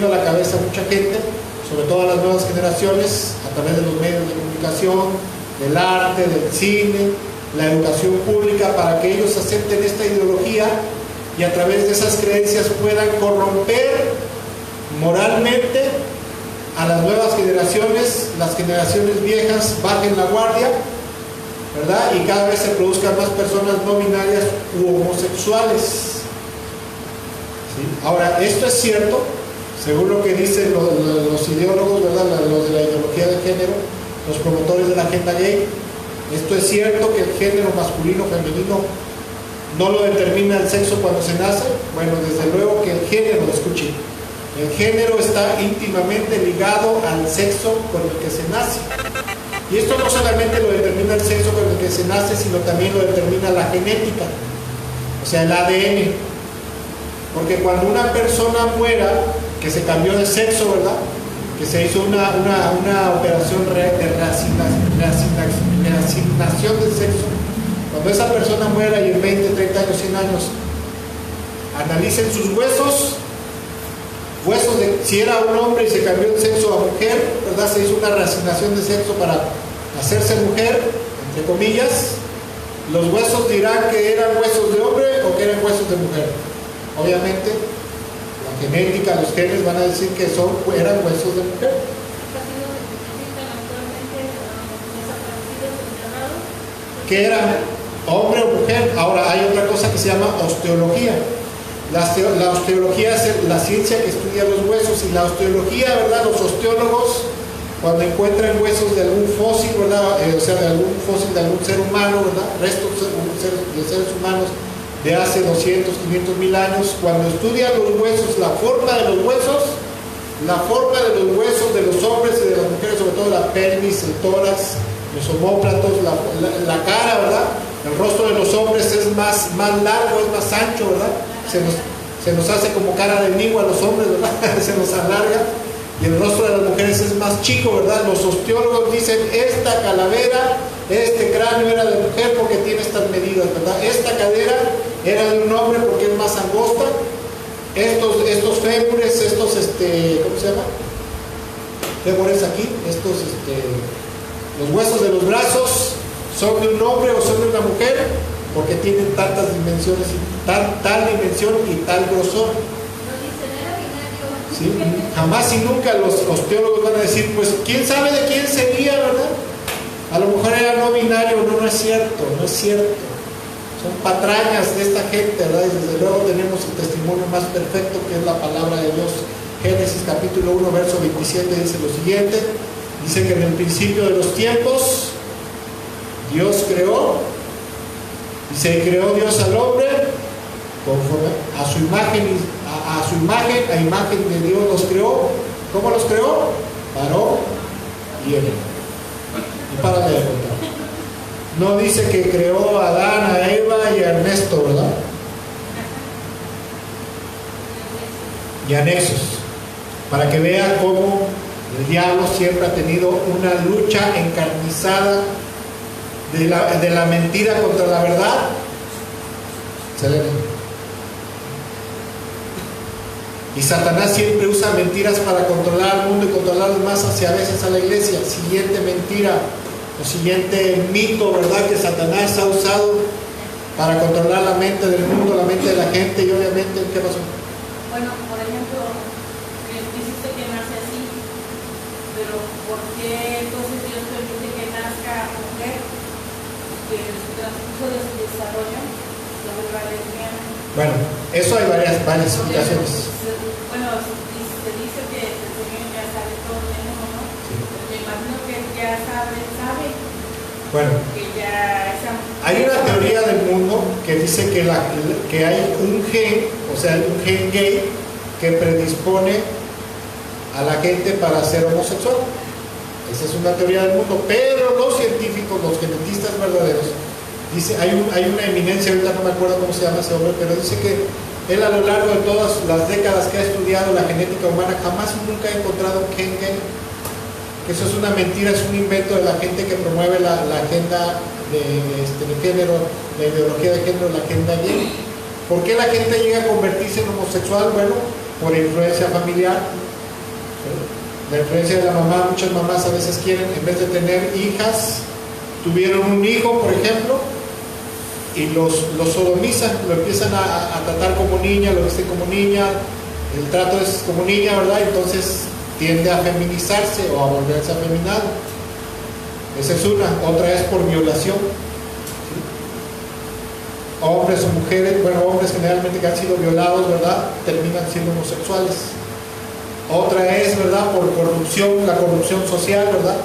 a la cabeza a mucha gente, sobre todo a las nuevas generaciones, a través de los medios de comunicación, del arte, del cine, la educación pública, para que ellos acepten esta ideología y a través de esas creencias puedan corromper moralmente a las nuevas generaciones. Las generaciones viejas bajen la guardia, ¿verdad?, y cada vez se produzcan más personas no binarias u homosexuales, ¿sí? Ahora, esto es cierto, según lo que dicen los ideólogos, ¿verdad?, los de la ideología de género, los promotores de la agenda gay. Esto es cierto, que el género masculino o femenino no lo determina el sexo cuando se nace. Bueno, desde luego que el género, escuchen, el género está íntimamente ligado al sexo con el que se nace. Y esto no solamente lo determina el sexo con el que se nace, sino también lo determina la genética, o sea, el ADN. Porque cuando una persona muera, que se cambió de sexo, ¿verdad?, que se hizo una operación de reasignación del sexo, cuando esa persona muera y en 20, 30 años, 100 años, analicen sus huesos de si era un hombre y se cambió de sexo a mujer, ¿verdad?, se hizo una reasignación de sexo para hacerse mujer, entre comillas, los huesos dirán que eran huesos de hombre o que eran huesos de mujer. Obviamente la genética, los genes van a decir que eran huesos de mujer. Que eran hombre o mujer. Ahora hay otra cosa que se llama osteología. La osteología es la ciencia que estudia los huesos, y la osteología, ¿verdad? Los osteólogos, cuando encuentran huesos de algún fósil, ¿verdad? O sea, de algún fósil de algún ser humano, ¿verdad? Restos de seres humanos de hace 200, 500 mil años, cuando estudian los huesos, la forma de los huesos de los hombres y de las mujeres, sobre todo la pelvis, el tórax, los omóplatos, la cara, ¿verdad? El rostro de los hombres es más largo, es más ancho, ¿verdad? Se nos hace como cara de niño a los hombres, ¿verdad? Se nos alarga. Y el rostro de las mujeres es más chico, ¿verdad? Los osteólogos dicen, esta calavera, este cráneo era de mujer porque tiene estas medidas, ¿verdad? Esta cadera era de un hombre porque es más angosta. Estos fémures, ¿cómo se llama? Fémures aquí, los huesos de los brazos son de un hombre o son de una mujer porque tienen tantas dimensiones, tal dimensión y tal grosor. ¿Sí? Jamás y nunca los osteólogos van a decir, pues, ¿quién sabe de quién sería, verdad? A lo mejor era no binario, no es cierto. Son patrañas de esta gente, ¿verdad? Y desde luego tenemos el testimonio más perfecto, que es la palabra de Dios. Génesis capítulo 1, verso 27 dice lo siguiente. Dice que en el principio de los tiempos Dios creó, dice, y creó Dios al hombre conforme a su imagen, a imagen de Dios los creó. ¿Cómo los creó? Varón y hembra. Y para de contar. No dice que creó a Adán, a Eva y a Ernesto, ¿verdad? Y anexos, para que vea cómo el diablo siempre ha tenido una lucha encarnizada de la mentira contra la verdad. Selena. Y Satanás siempre usa mentiras para controlar al mundo y controlar a los más, hacia a veces a la iglesia. Siguiente mentira, o siguiente mito, ¿verdad? Que Satanás ha usado para controlar la mente del mundo, la mente de la gente. Y obviamente, ¿qué pasó? Bueno, por ejemplo, dijiste que nace así, pero ¿por qué entonces Dios permite que nazca mujer? Que en el transcurso de su desarrollo la vuelva lesbiana. Bueno, eso hay varias explicaciones. Bueno, se dice que el Señor ya sabe todo de uno, ¿no? Sí. Me imagino que ya sabe. Bueno, que ya hay una teoría del mundo que dice que hay un gen, o sea, un gen gay que predispone a la gente para ser homosexual. Esa es una teoría del mundo, pero los científicos, los genetistas verdaderos, dice, hay una eminencia, ahorita no me acuerdo cómo se llama ese hombre, pero dice que él a lo largo de todas las décadas que ha estudiado la genética humana jamás y nunca ha encontrado un gen gay. Eso es una mentira, es un invento de la gente que promueve la agenda de género, la ideología de género, la agenda gay. ¿Por qué la gente llega a convertirse en homosexual? Bueno, por influencia familiar, la influencia de la mamá. Muchas mamás a veces quieren, en vez de tener hijas, tuvieron un hijo, por ejemplo, y los sodomizan, lo empiezan a tratar como niña, lo visten como niña, el trato es como niña, ¿verdad? Entonces tiende a feminizarse o a volverse afeminado. Esa es una. Otra es por violación. ¿Sí? Hombres o mujeres, bueno, hombres generalmente que han sido violados, ¿verdad? Terminan siendo homosexuales. Otra es, ¿verdad? Por corrupción, la corrupción social, ¿verdad?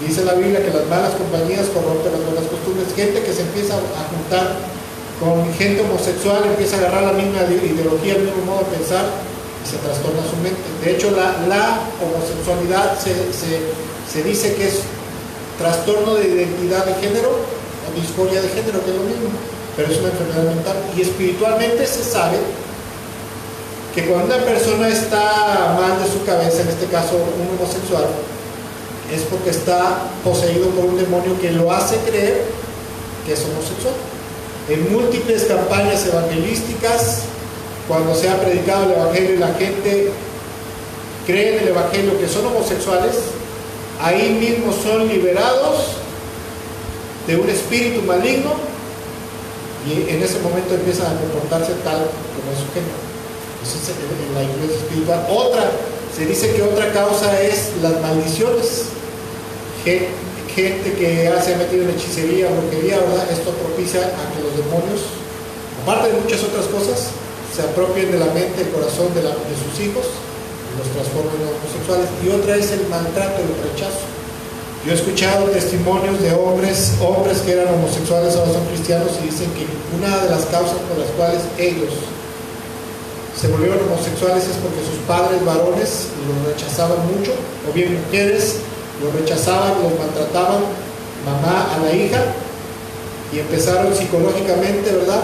Dice la Biblia que las malas compañías corrompen las buenas costumbres. Gente que se empieza a juntar con gente homosexual, empieza a agarrar la misma ideología, el mismo modo de pensar, y se trastorna su mente. De hecho, la homosexualidad se dice que es trastorno de identidad de género o disforia de género, que es lo mismo, pero es una enfermedad mental. Y espiritualmente se sabe que cuando una persona está mal de su cabeza, en este caso un homosexual, es porque está poseído por un demonio que lo hace creer que es homosexual. En múltiples campañas evangelísticas, cuando se ha predicado el evangelio y la gente cree en el evangelio que son homosexuales, ahí mismo son liberados de un espíritu maligno y en ese momento empiezan a comportarse tal como es su género. Esa es la influencia espiritual. Se dice que otra causa es las maldiciones. Gente que se ha metido en hechicería, brujería, ¿verdad? Esto propicia a que los demonios, aparte de muchas otras cosas, se apropien de la mente, el corazón de sus hijos y los transformen en homosexuales. Y otra es el maltrato, el rechazo. Yo he escuchado testimonios de hombres que eran homosexuales, ahora son cristianos, y dicen que una de las causas por las cuales ellos se volvieron homosexuales es porque sus padres varones los rechazaban mucho, o bien mujeres los rechazaban, los maltrataban, mamá a la hija, y empezaron psicológicamente, ¿verdad?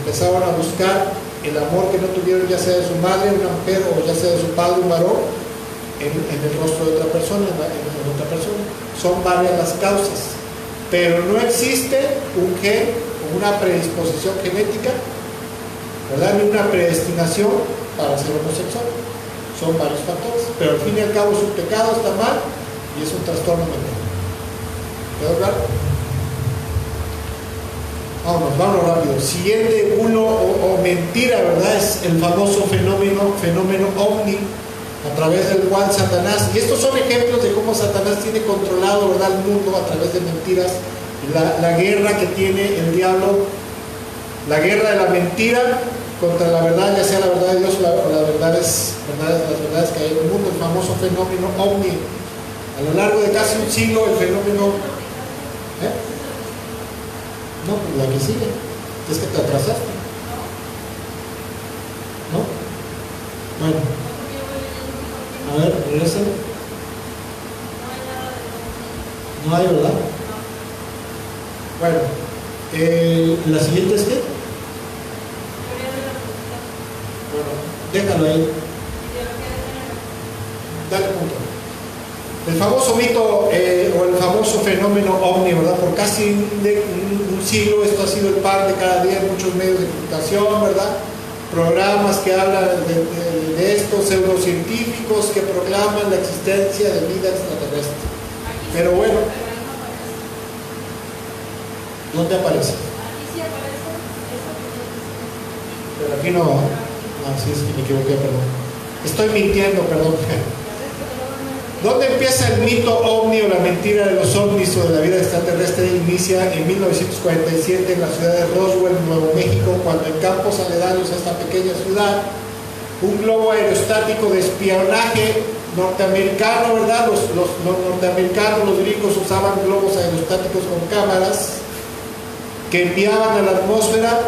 Empezaron a buscar el amor que no tuvieron, ya sea de su madre, una mujer, o ya sea de su padre, un varón, en el rostro de otra persona, en otra persona. Son varias las causas, pero no existe un gen o una predisposición genética, ¿verdad? Ni una predestinación para ser homosexual. Son varios factores, pero al fin y al cabo es un pecado, está mal, y es un trastorno mental. ¿Quedó claro? Vámonos rápido. Siguiente bulo o mentira, ¿verdad? Es el famoso fenómeno ovni, a través del cual Satanás, y estos son ejemplos de cómo Satanás tiene controlado, ¿verdad?, el mundo a través de mentiras. La guerra que tiene el diablo, la guerra de la mentira contra la verdad, ya sea la verdad de Dios o las verdades que hay en el mundo, el famoso fenómeno ovni. A lo largo de casi un siglo, el fenómeno... No, pues la que sigue. Es que te atrasaste. ¿No? Bueno. A ver, regresa. No hay, ¿verdad? Bueno. ¿La siguiente es qué? Bueno, déjalo ahí. Dale punto. El famoso mito o el famoso fenómeno ovni, ¿verdad? Por casi un siglo esto ha sido el pan de cada día en muchos medios de comunicación, ¿verdad? Programas que hablan de estos pseudocientíficos que proclaman la existencia de vida extraterrestre. Pero bueno, ¿dónde aparece? Aquí sí aparece eso. Pero aquí no. Sí, es que me equivoqué, perdón. Estoy mintiendo, perdón. ¿Dónde empieza el mito ovni o la mentira de los ovnis o de la vida extraterrestre? Inicia en 1947 en la ciudad de Roswell, Nuevo México, cuando en campos aledaños a esta pequeña ciudad, un globo aerostático de espionaje norteamericano, ¿verdad? Los norteamericanos, los gringos usaban globos aerostáticos con cámaras que enviaban a la atmósfera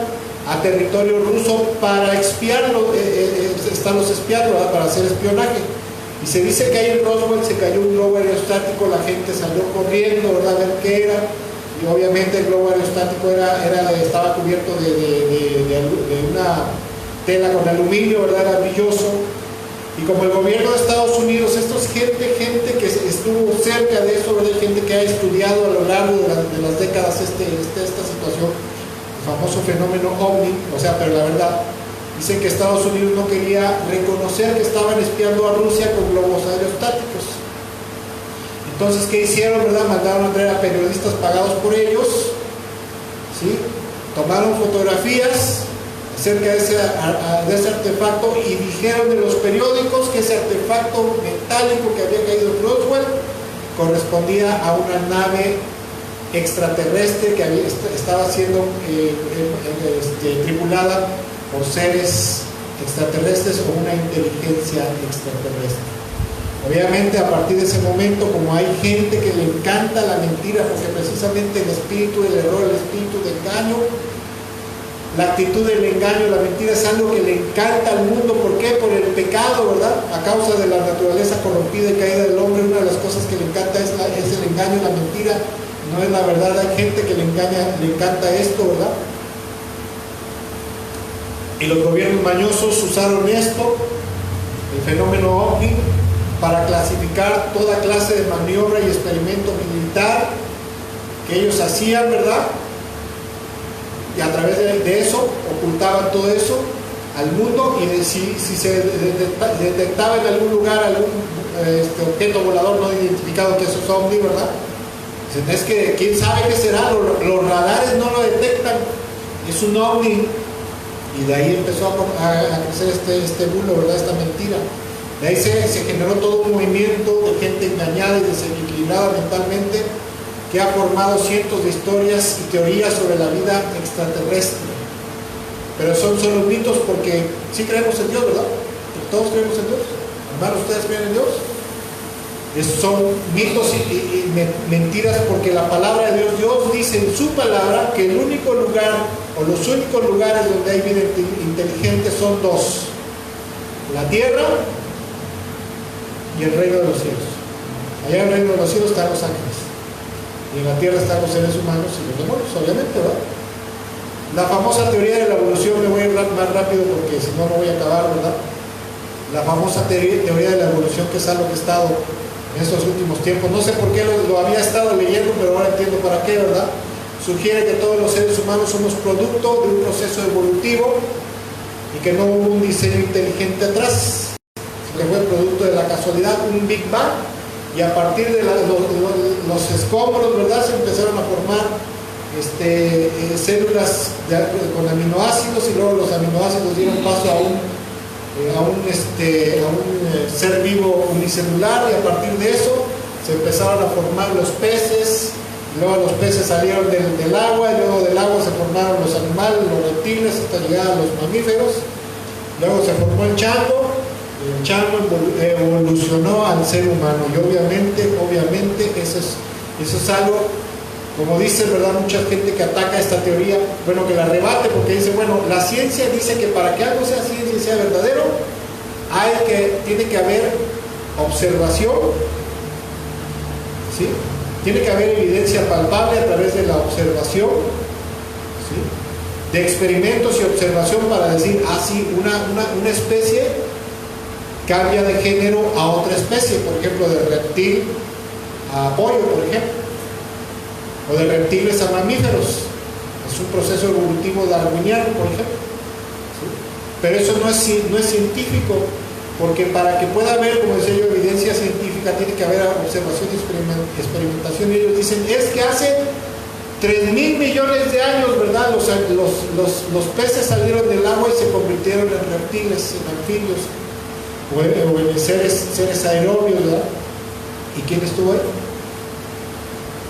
a territorio ruso para espiarlo, estarlos espiando, ¿verdad?, para hacer espionaje. Y se dice que ahí en Roswell se cayó un globo aerostático, la gente salió corriendo, ¿verdad?, a ver qué era. Y obviamente el globo aerostático estaba cubierto de una tela con aluminio, ¿verdad?, era brilloso. Y como el gobierno de Estados Unidos, esto es gente que estuvo cerca de eso, ¿verdad?, gente que ha estudiado a lo largo de las décadas esta situación, el famoso fenómeno ovni, pero la verdad, dicen que Estados Unidos no quería reconocer que estaban espiando a Rusia con globos aerostáticos. Entonces, ¿qué hicieron, verdad? Mandaron a traer a periodistas pagados por ellos, ¿sí? Tomaron fotografías acerca de ese artefacto y dijeron en los periódicos que ese artefacto metálico que había caído en Roswell correspondía a una nave extraterrestre que estaba siendo tripulada por seres extraterrestres o una inteligencia extraterrestre. Obviamente, a partir de ese momento, como hay gente que le encanta la mentira, porque precisamente el espíritu del error, el espíritu de engaño, la actitud del engaño, la mentira es algo que le encanta al mundo. ¿Por qué? Por el pecado, ¿verdad? A causa de la naturaleza corrompida y caída del hombre, una de las cosas que le encanta es el engaño, la mentira, no es la verdad. Hay gente que le encanta esto, ¿verdad? Y los gobiernos mañosos usaron esto, el fenómeno ovni, para clasificar toda clase de maniobra y experimento militar que ellos hacían, ¿verdad? Y a través de eso ocultaban todo eso al mundo, y si se detectaba en algún lugar algún objeto volador no identificado, que eso es ovni, ¿verdad? Es que quién sabe qué será, los radares no lo detectan, es un ovni. Y de ahí empezó a crecer este bulo, ¿verdad?, esta mentira. De ahí se generó todo un movimiento de gente engañada y desequilibrada mentalmente, que ha formado cientos de historias y teorías sobre la vida extraterrestre. Pero son solo mitos porque sí creemos en Dios, ¿verdad? Todos creemos en Dios. Hermanos, ¿ustedes creen en Dios? Son mitos y mentiras porque la palabra de Dios dice en su palabra que el único lugar o los únicos lugares donde hay vida inteligente son dos: la tierra y el reino de los cielos. Allá en el reino de los cielos están los ángeles y en la tierra están los seres humanos y los demonios, obviamente, ¿verdad? La famosa teoría de la evolución, me voy a ir más rápido porque si no voy a acabar, ¿verdad? La famosa teoría de la evolución, que es algo que he estado en estos últimos tiempos, no sé por qué lo había estado leyendo, pero ahora entiendo para qué, ¿verdad? Sugiere que todos los seres humanos somos producto de un proceso evolutivo y que no hubo un diseño inteligente atrás, sino que fue producto de la casualidad, un Big Bang, y a partir de los escombros, ¿verdad?, se empezaron a formar células con aminoácidos, y luego los aminoácidos dieron paso a un ser vivo unicelular, y a partir de eso se empezaron a formar los peces, luego los peces salieron del agua, y luego del agua se formaron los animales, los reptiles, hasta llegar a los mamíferos, luego se formó el chango evolucionó al ser humano, y obviamente eso es algo, como dice, ¿verdad?, mucha gente que ataca esta teoría, bueno, que la rebate, porque dice, bueno, la ciencia dice que para que algo sea ciencia y sea verdadero, tiene que haber observación, ¿sí? Tiene que haber evidencia palpable a través de la observación, ¿sí?, de experimentos y observación para decir, sí, una especie cambia de género a otra especie, por ejemplo, de reptil a pollo, por ejemplo, o de reptiles a mamíferos. Es un proceso evolutivo darwiniano, por ejemplo, ¿sí? Pero eso no es científico, porque para que pueda haber, como decía yo, evidencia científica, tiene que haber observación y experimentación, y ellos dicen, es que hace 3.000 millones de años, ¿verdad?, los peces salieron del agua y se convirtieron en reptiles, en anfibios, o en seres aerobios, ¿verdad? ¿Y quién estuvo ahí?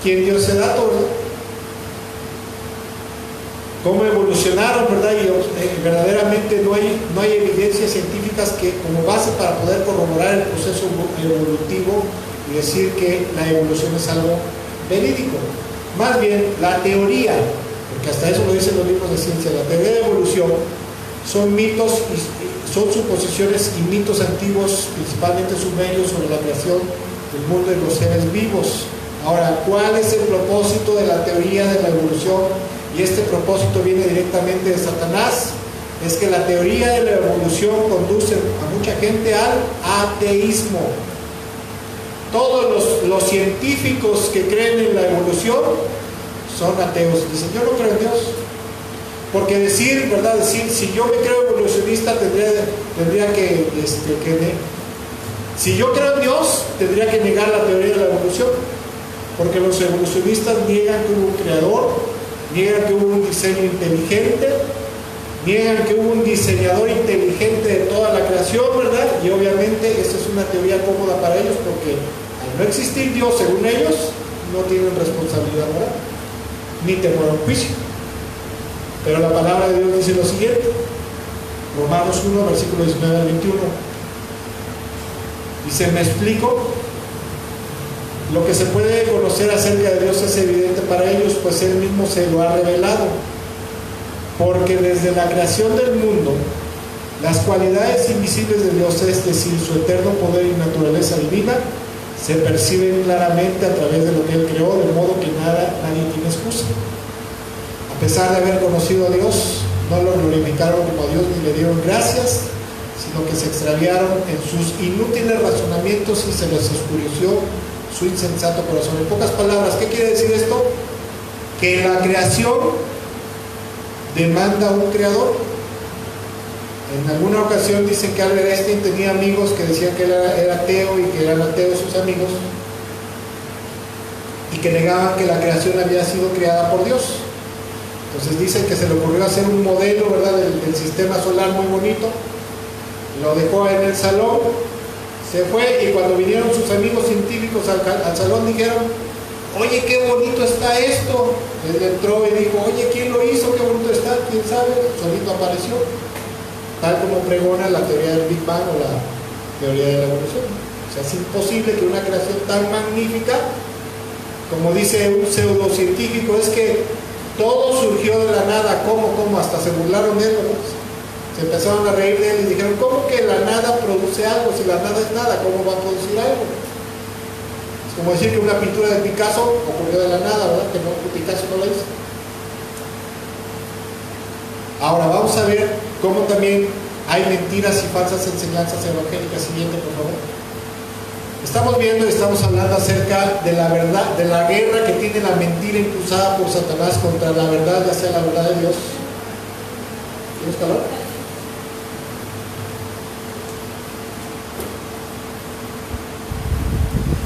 ¿Quién dio ese dato, verdad? ¿Cómo evolucionaron, verdad? Y verdaderamente no hay evidencias científicas como base para poder corroborar el proceso evolutivo y decir que la evolución es algo verídico. Más bien, la teoría, porque hasta eso lo dicen los libros de ciencia, la teoría de evolución son mitos son suposiciones y mitos antiguos, principalmente sumerios, sobre la creación del mundo y los seres vivos. Ahora, ¿cuál es el propósito de la teoría de la evolución? Y este propósito viene directamente de Satanás. Es que la teoría de la evolución conduce a mucha gente al ateísmo. Todos los científicos que creen en la evolución son ateos. Dicen, yo no creo en Dios. Porque decir, si yo me creo evolucionista, tendría que si yo creo en Dios, tendría que negar la teoría de la evolución. Porque los evolucionistas niegan que hubo un creador, niegan que hubo un diseño inteligente, niegan que hubo un diseñador inteligente de toda la creación, ¿verdad? Y obviamente esa es una teoría cómoda para ellos, porque al no existir Dios, según ellos, no tienen responsabilidad moral, ni temor a un juicio. Pero la palabra de Dios dice lo siguiente, Romanos 1, versículo 19 al 21. Dice, ¿me explico? Lo que se puede conocer acerca de Dios es evidente para ellos, pues Él mismo se lo ha revelado. Porque desde la creación del mundo, las cualidades invisibles de Dios, es decir, su eterno poder y naturaleza divina, se perciben claramente a través de lo que Él creó, de modo que nadie tiene excusa. A pesar de haber conocido a Dios, no lo glorificaron como a Dios ni le dieron gracias, sino que se extraviaron en sus inútiles razonamientos y se les oscureció su insensato corazón. En pocas palabras, ¿qué quiere decir esto? Que la creación demanda un creador. En alguna ocasión dicen que Albert Einstein tenía amigos que decían que él era ateo y que eran ateos sus amigos, y que negaban que la creación había sido creada por Dios. Entonces dicen que se le ocurrió hacer un modelo, ¿verdad?, del sistema solar muy bonito, lo dejó en el salón, se fue, y cuando vinieron sus amigos científicos al salón dijeron, oye, qué bonito está esto. Él entró y dijo, oye, ¿quién lo hizo? Qué bonito está. quién sabe, solito apareció, tal como pregona la teoría del Big Bang o la teoría de la evolución. O sea, es imposible que una creación tan magnífica, como dice un pseudocientífico, es que todo surgió de la nada. ¿Cómo? Hasta se burlaron de él, ¿no? Se empezaron a reír de él y dijeron, ¿cómo que la nada produce algo? Si la nada es nada, ¿cómo va a producir algo? Es como decir que una pintura de Picasso ocurrió de la nada, ¿verdad? Que Picasso no la hizo. Ahora vamos a ver cómo también hay mentiras y falsas enseñanzas evangélicas. Siguiente, por favor. Estamos viendo y estamos hablando acerca de la verdad, de la guerra que tiene la mentira impulsada por Satanás contra la verdad, ya sea la verdad de Dios. ¿Tienes calor?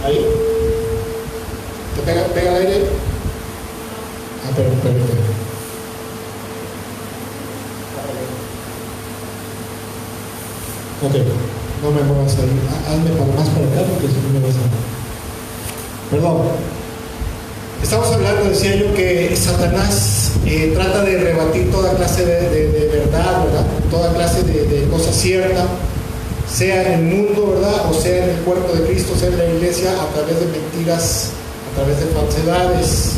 Ahí. ¿Te pega el aire? Ah, perdón. Ok, no me muevas ahí. Hazme más para acá porque si no me vas a... Perdón. Estamos hablando, decía yo, que Satanás trata de rebatir toda clase de verdad, ¿verdad? Toda clase de cosa cierta, sea en el mundo, ¿verdad? O sea en el cuerpo de Cristo, sea en la iglesia, a través de mentiras, a través de falsedades.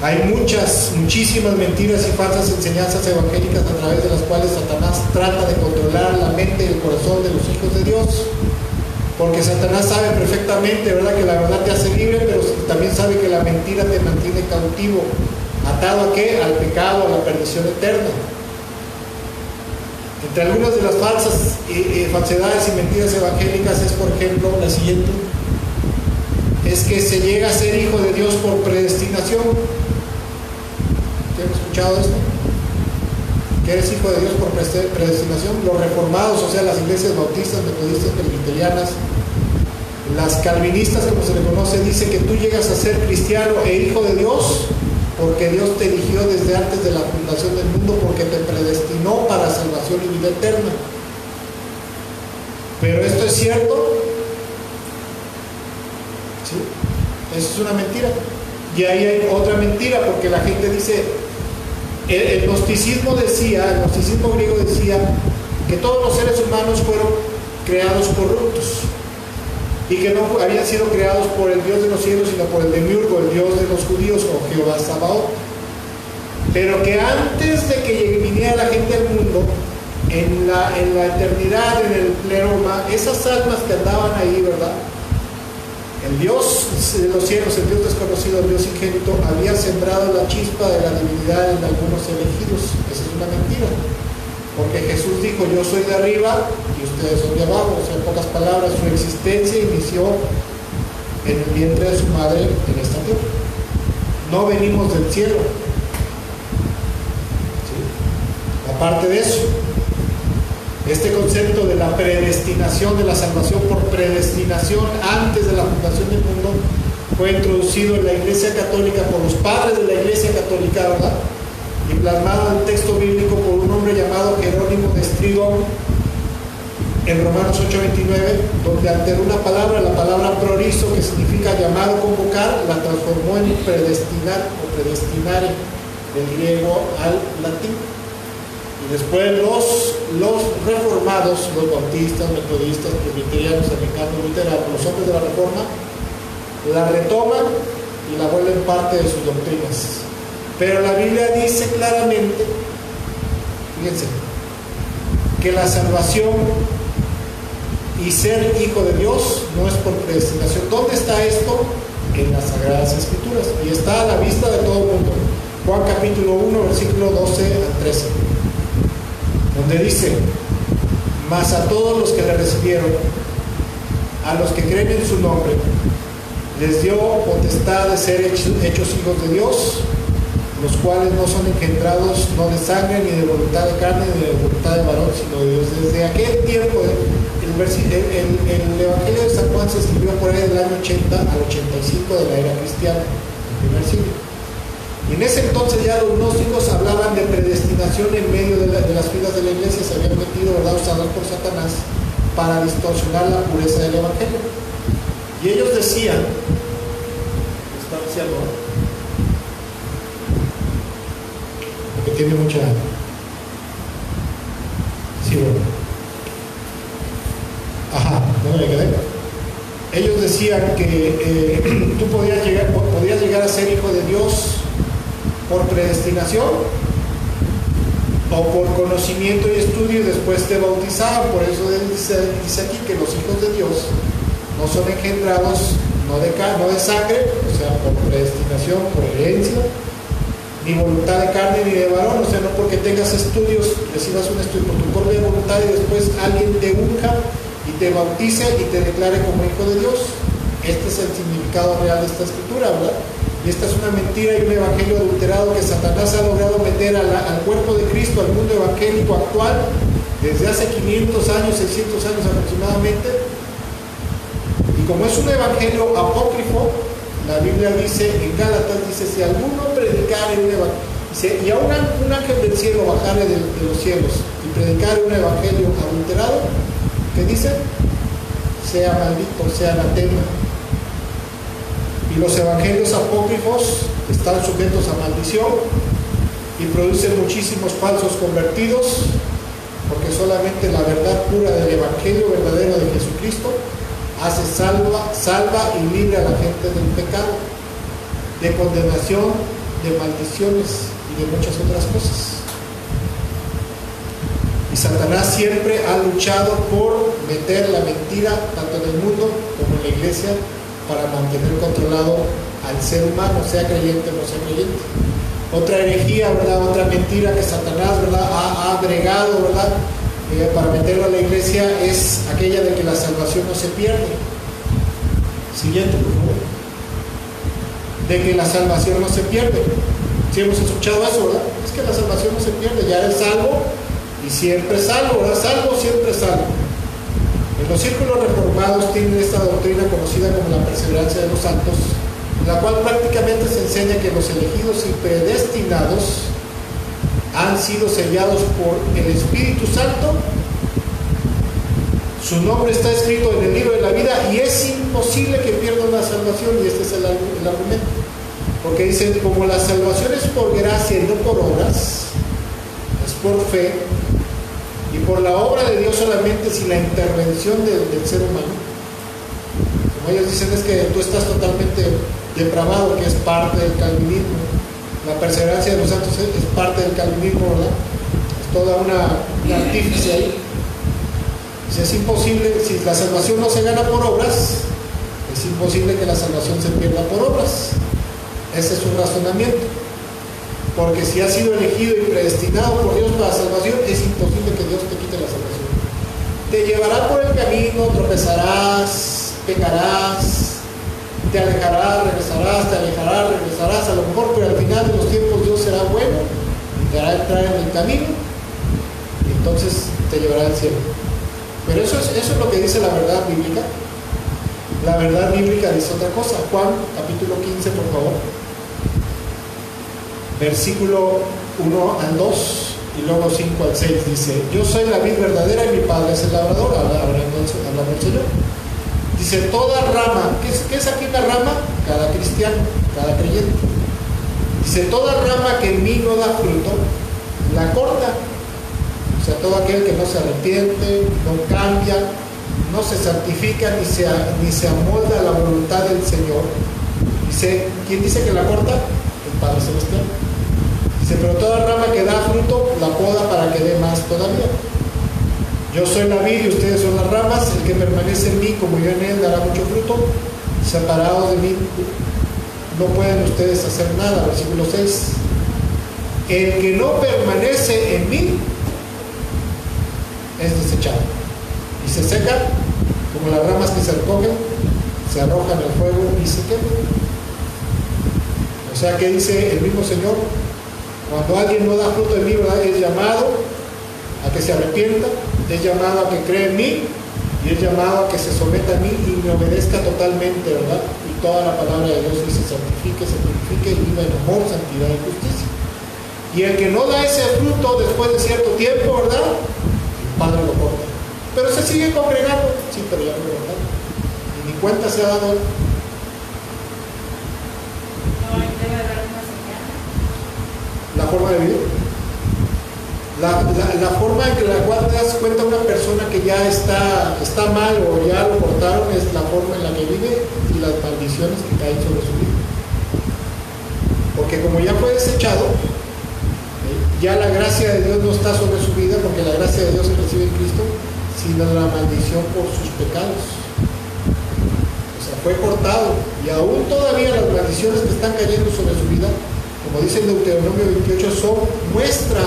Hay muchísimas mentiras y falsas enseñanzas evangélicas a través de las cuales Satanás trata de controlar la mente y el corazón de los hijos de Dios. Porque Satanás sabe perfectamente, ¿verdad?, que la verdad te hace libre, pero también sabe que la mentira te mantiene cautivo. ¿Atado a qué? Al pecado, a la perdición eterna. Entre algunas de las falsedades y mentiras evangélicas es, por ejemplo, la siguiente: es que se llega a ser hijo de Dios por predestinación. ¿Han escuchado esto? ¿Que eres hijo de Dios por predestinación? Los reformados, o sea, las iglesias bautistas, metodistas, presbiterianas, las calvinistas, como se le conoce, dicen que tú llegas a ser cristiano e hijo de Dios porque Dios te eligió desde antes de la fundación del mundo, porque te predestinó para salvación y vida eterna. ¿Pero esto es cierto? ¿Sí? Eso es una mentira. Y ahí hay otra mentira, porque la gente dice, el gnosticismo griego decía que todos los seres humanos fueron creados corruptos y que no habían sido creados por el Dios de los cielos, sino por el Demiurgo, el Dios de los judíos, o Jehová Sabaoth. Pero que antes de que viniera la gente al mundo, en la eternidad, en el pleroma, esas almas que andaban ahí, ¿verdad?, el Dios de los cielos, el Dios desconocido, el Dios ingénito, había sembrado la chispa de la divinidad en algunos elegidos. Esa es una mentira, porque Jesús dijo, yo soy de arriba y ustedes son de abajo. O sea, en pocas palabras, su existencia inició en el vientre de su madre en esta tierra. No venimos del cielo. ¿Sí? Aparte de eso, este concepto de la predestinación, de la salvación por predestinación antes de la fundación del mundo, fue introducido en la Iglesia Católica por los padres de la Iglesia Católica, ¿verdad?, y plasmado en el texto bíblico por un hombre llamado Jerónimo de Estridón en Romanos 8:29, donde alteró una palabra, la palabra prorizo, que significa llamado, convocar, la transformó en predestinar o predestinare, del griego al latín. Y después los reformados, los bautistas, metodistas, presbiterianos, anglicanos, luteranos, los hombres de la reforma, la retoman y la vuelven parte de sus doctrinas. Pero la Biblia dice claramente, fíjense, que la salvación y ser hijo de Dios no es por predestinación. ¿Dónde está esto? En las Sagradas Escrituras, y está a la vista de todo el mundo. Juan capítulo 1, versículo 12 al 13, donde dice, mas a todos los que le recibieron, a los que creen en su nombre, les dio potestad de ser hechos hijos de Dios, los cuales no son engendrados no de sangre, ni de voluntad de carne, ni de voluntad de varón, sino de Dios. Desde aquel tiempo, el Evangelio de San Juan se escribió por ahí del año 80 al 85 de la era cristiana, el primer siglo. Y en ese entonces ya los gnósticos hablaban de predestinación en medio de las filas de la iglesia. Se habían metido, ¿verdad?, usados por Satanás para distorsionar la pureza del Evangelio. Y ellos decían, está diciendo, porque tiene mucha... Sí, bueno. Ajá, ¿dónde me quedé? Ellos decían que tú podías llegar a ser hijo de Dios por predestinación o por conocimiento y estudio, y después te bautizaban. Por eso dice aquí que los hijos de Dios no son engendrados no de sangre, o sea, por predestinación, por herencia, ni voluntad de carne ni de varón, o sea, no porque tengas estudios, recibas un estudio por tu propia voluntad y después alguien te unja y te bautice y te declare como hijo de Dios. Este es el significado real de esta escritura, ¿verdad? Y esta es una mentira y un evangelio adulterado que Satanás ha logrado meter al cuerpo de Cristo, al mundo evangélico actual, desde hace 500 años, 600 años aproximadamente. Y como es un evangelio apócrifo, la Biblia dice, en Gálatas dice, si alguno predicare un evangelio, y aún un ángel del cielo bajare de los cielos y predicare un evangelio adulterado, ¿qué dice? Sea maldito, sea anatema. Y los evangelios apócrifos están sujetos a maldición y producen muchísimos falsos convertidos, porque solamente la verdad pura del evangelio verdadero de Jesucristo hace salva y libre a la gente del pecado, de condenación, de maldiciones y de muchas otras cosas. Y Satanás siempre ha luchado por meter la mentira tanto en el mundo como en la iglesia para mantener controlado al ser humano, sea creyente o no sea creyente. Otra herejía, ¿verdad? Otra mentira que Satanás, ¿verdad?, ha agregado, ¿verdad?, para meterlo a la iglesia, es aquella de que la salvación no se pierde. Siguiente, por favor. De que la salvación no se pierde. Si hemos escuchado eso, ¿verdad? Es que la salvación no se pierde, ya eres salvo y siempre salvo, ¿verdad? Salvo, siempre salvo. En los círculos reformados tienen esta doctrina conocida como la perseverancia de los santos, en la cual prácticamente se enseña que los elegidos y predestinados han sido sellados por el Espíritu Santo, su nombre está escrito en el libro de la vida y es imposible que pierdan la salvación. Y este es el argumento, porque dicen, como la salvación es por gracia y no por obras, es por fe y por la obra de Dios solamente, sin la intervención del ser humano. Como ellos dicen, es que tú estás totalmente depravado, que es parte del calvinismo. La perseverancia de los santos es parte del calvinismo, ¿verdad? Es toda una artífice ahí. Si es imposible, si la salvación no se gana por obras, es imposible que la salvación se pierda por obras. Ese es su razonamiento. Porque si has sido elegido y predestinado por Dios para la salvación, es imposible que Dios te quite la salvación. Te llevará por el camino, tropezarás, pecarás, te alejarás, regresarás, te alejarás, regresarás, a lo mejor, pero al final de los tiempos Dios será bueno y te hará entrar en el camino y entonces te llevará al cielo. Pero eso es lo que dice la verdad bíblica. La verdad bíblica dice otra cosa. Juan, capítulo 15, por favor. Versículo 1 al 2 y luego 5 al 6 dice: yo soy la vid verdadera y mi padre es el labrador. Hablando el Señor. Dice, toda rama, ¿qué es aquí la rama? Cada cristiano, cada creyente. Dice, toda rama que en mí no da fruto, la corta. O sea, todo aquel que no se arrepiente, no cambia, no se santifica, ni se amolda a la voluntad del Señor. Dice, ¿quién dice que la corta? El Padre Celestial. Dice, pero toda rama que da fruto, la poda para que dé más todavía. Yo soy la vid y ustedes son las ramas. El que permanece en mí, como yo en él, dará mucho fruto. Separados de mí, no pueden ustedes hacer nada. Versículo 6. El que no permanece en mí es desechado y se seca, como las ramas que se recogen, se arrojan al fuego y se queman. O sea, que dice el mismo Señor, cuando alguien no da fruto en mí, ¿verdad?, es llamado a que se arrepienta, es llamado a que cree en mí y es llamado a que se someta a mí y me obedezca totalmente, ¿verdad? Y toda la palabra de Dios dice: santifique, se purifique y viva en amor, santidad y justicia. Y el que no da ese fruto después de cierto tiempo, ¿verdad?, el Padre lo corta. Pero se sigue congregando. Sí, pero ya no lo cortaron. Y ni cuenta se ha dado. No hay que dar una señal. La forma de vivir. La forma en la cual te das cuenta una persona que ya está mal o ya lo cortaron es la forma en la que vive y las maldiciones que caen sobre su vida. Porque como ya fue desechado, ya la gracia de Dios no está sobre su vida, porque la gracia de Dios se recibe en Cristo, sino la maldición por sus pecados. O sea, fue cortado, y aún todavía las maldiciones que están cayendo sobre su vida, como dice el Deuteronomio 28, son muestra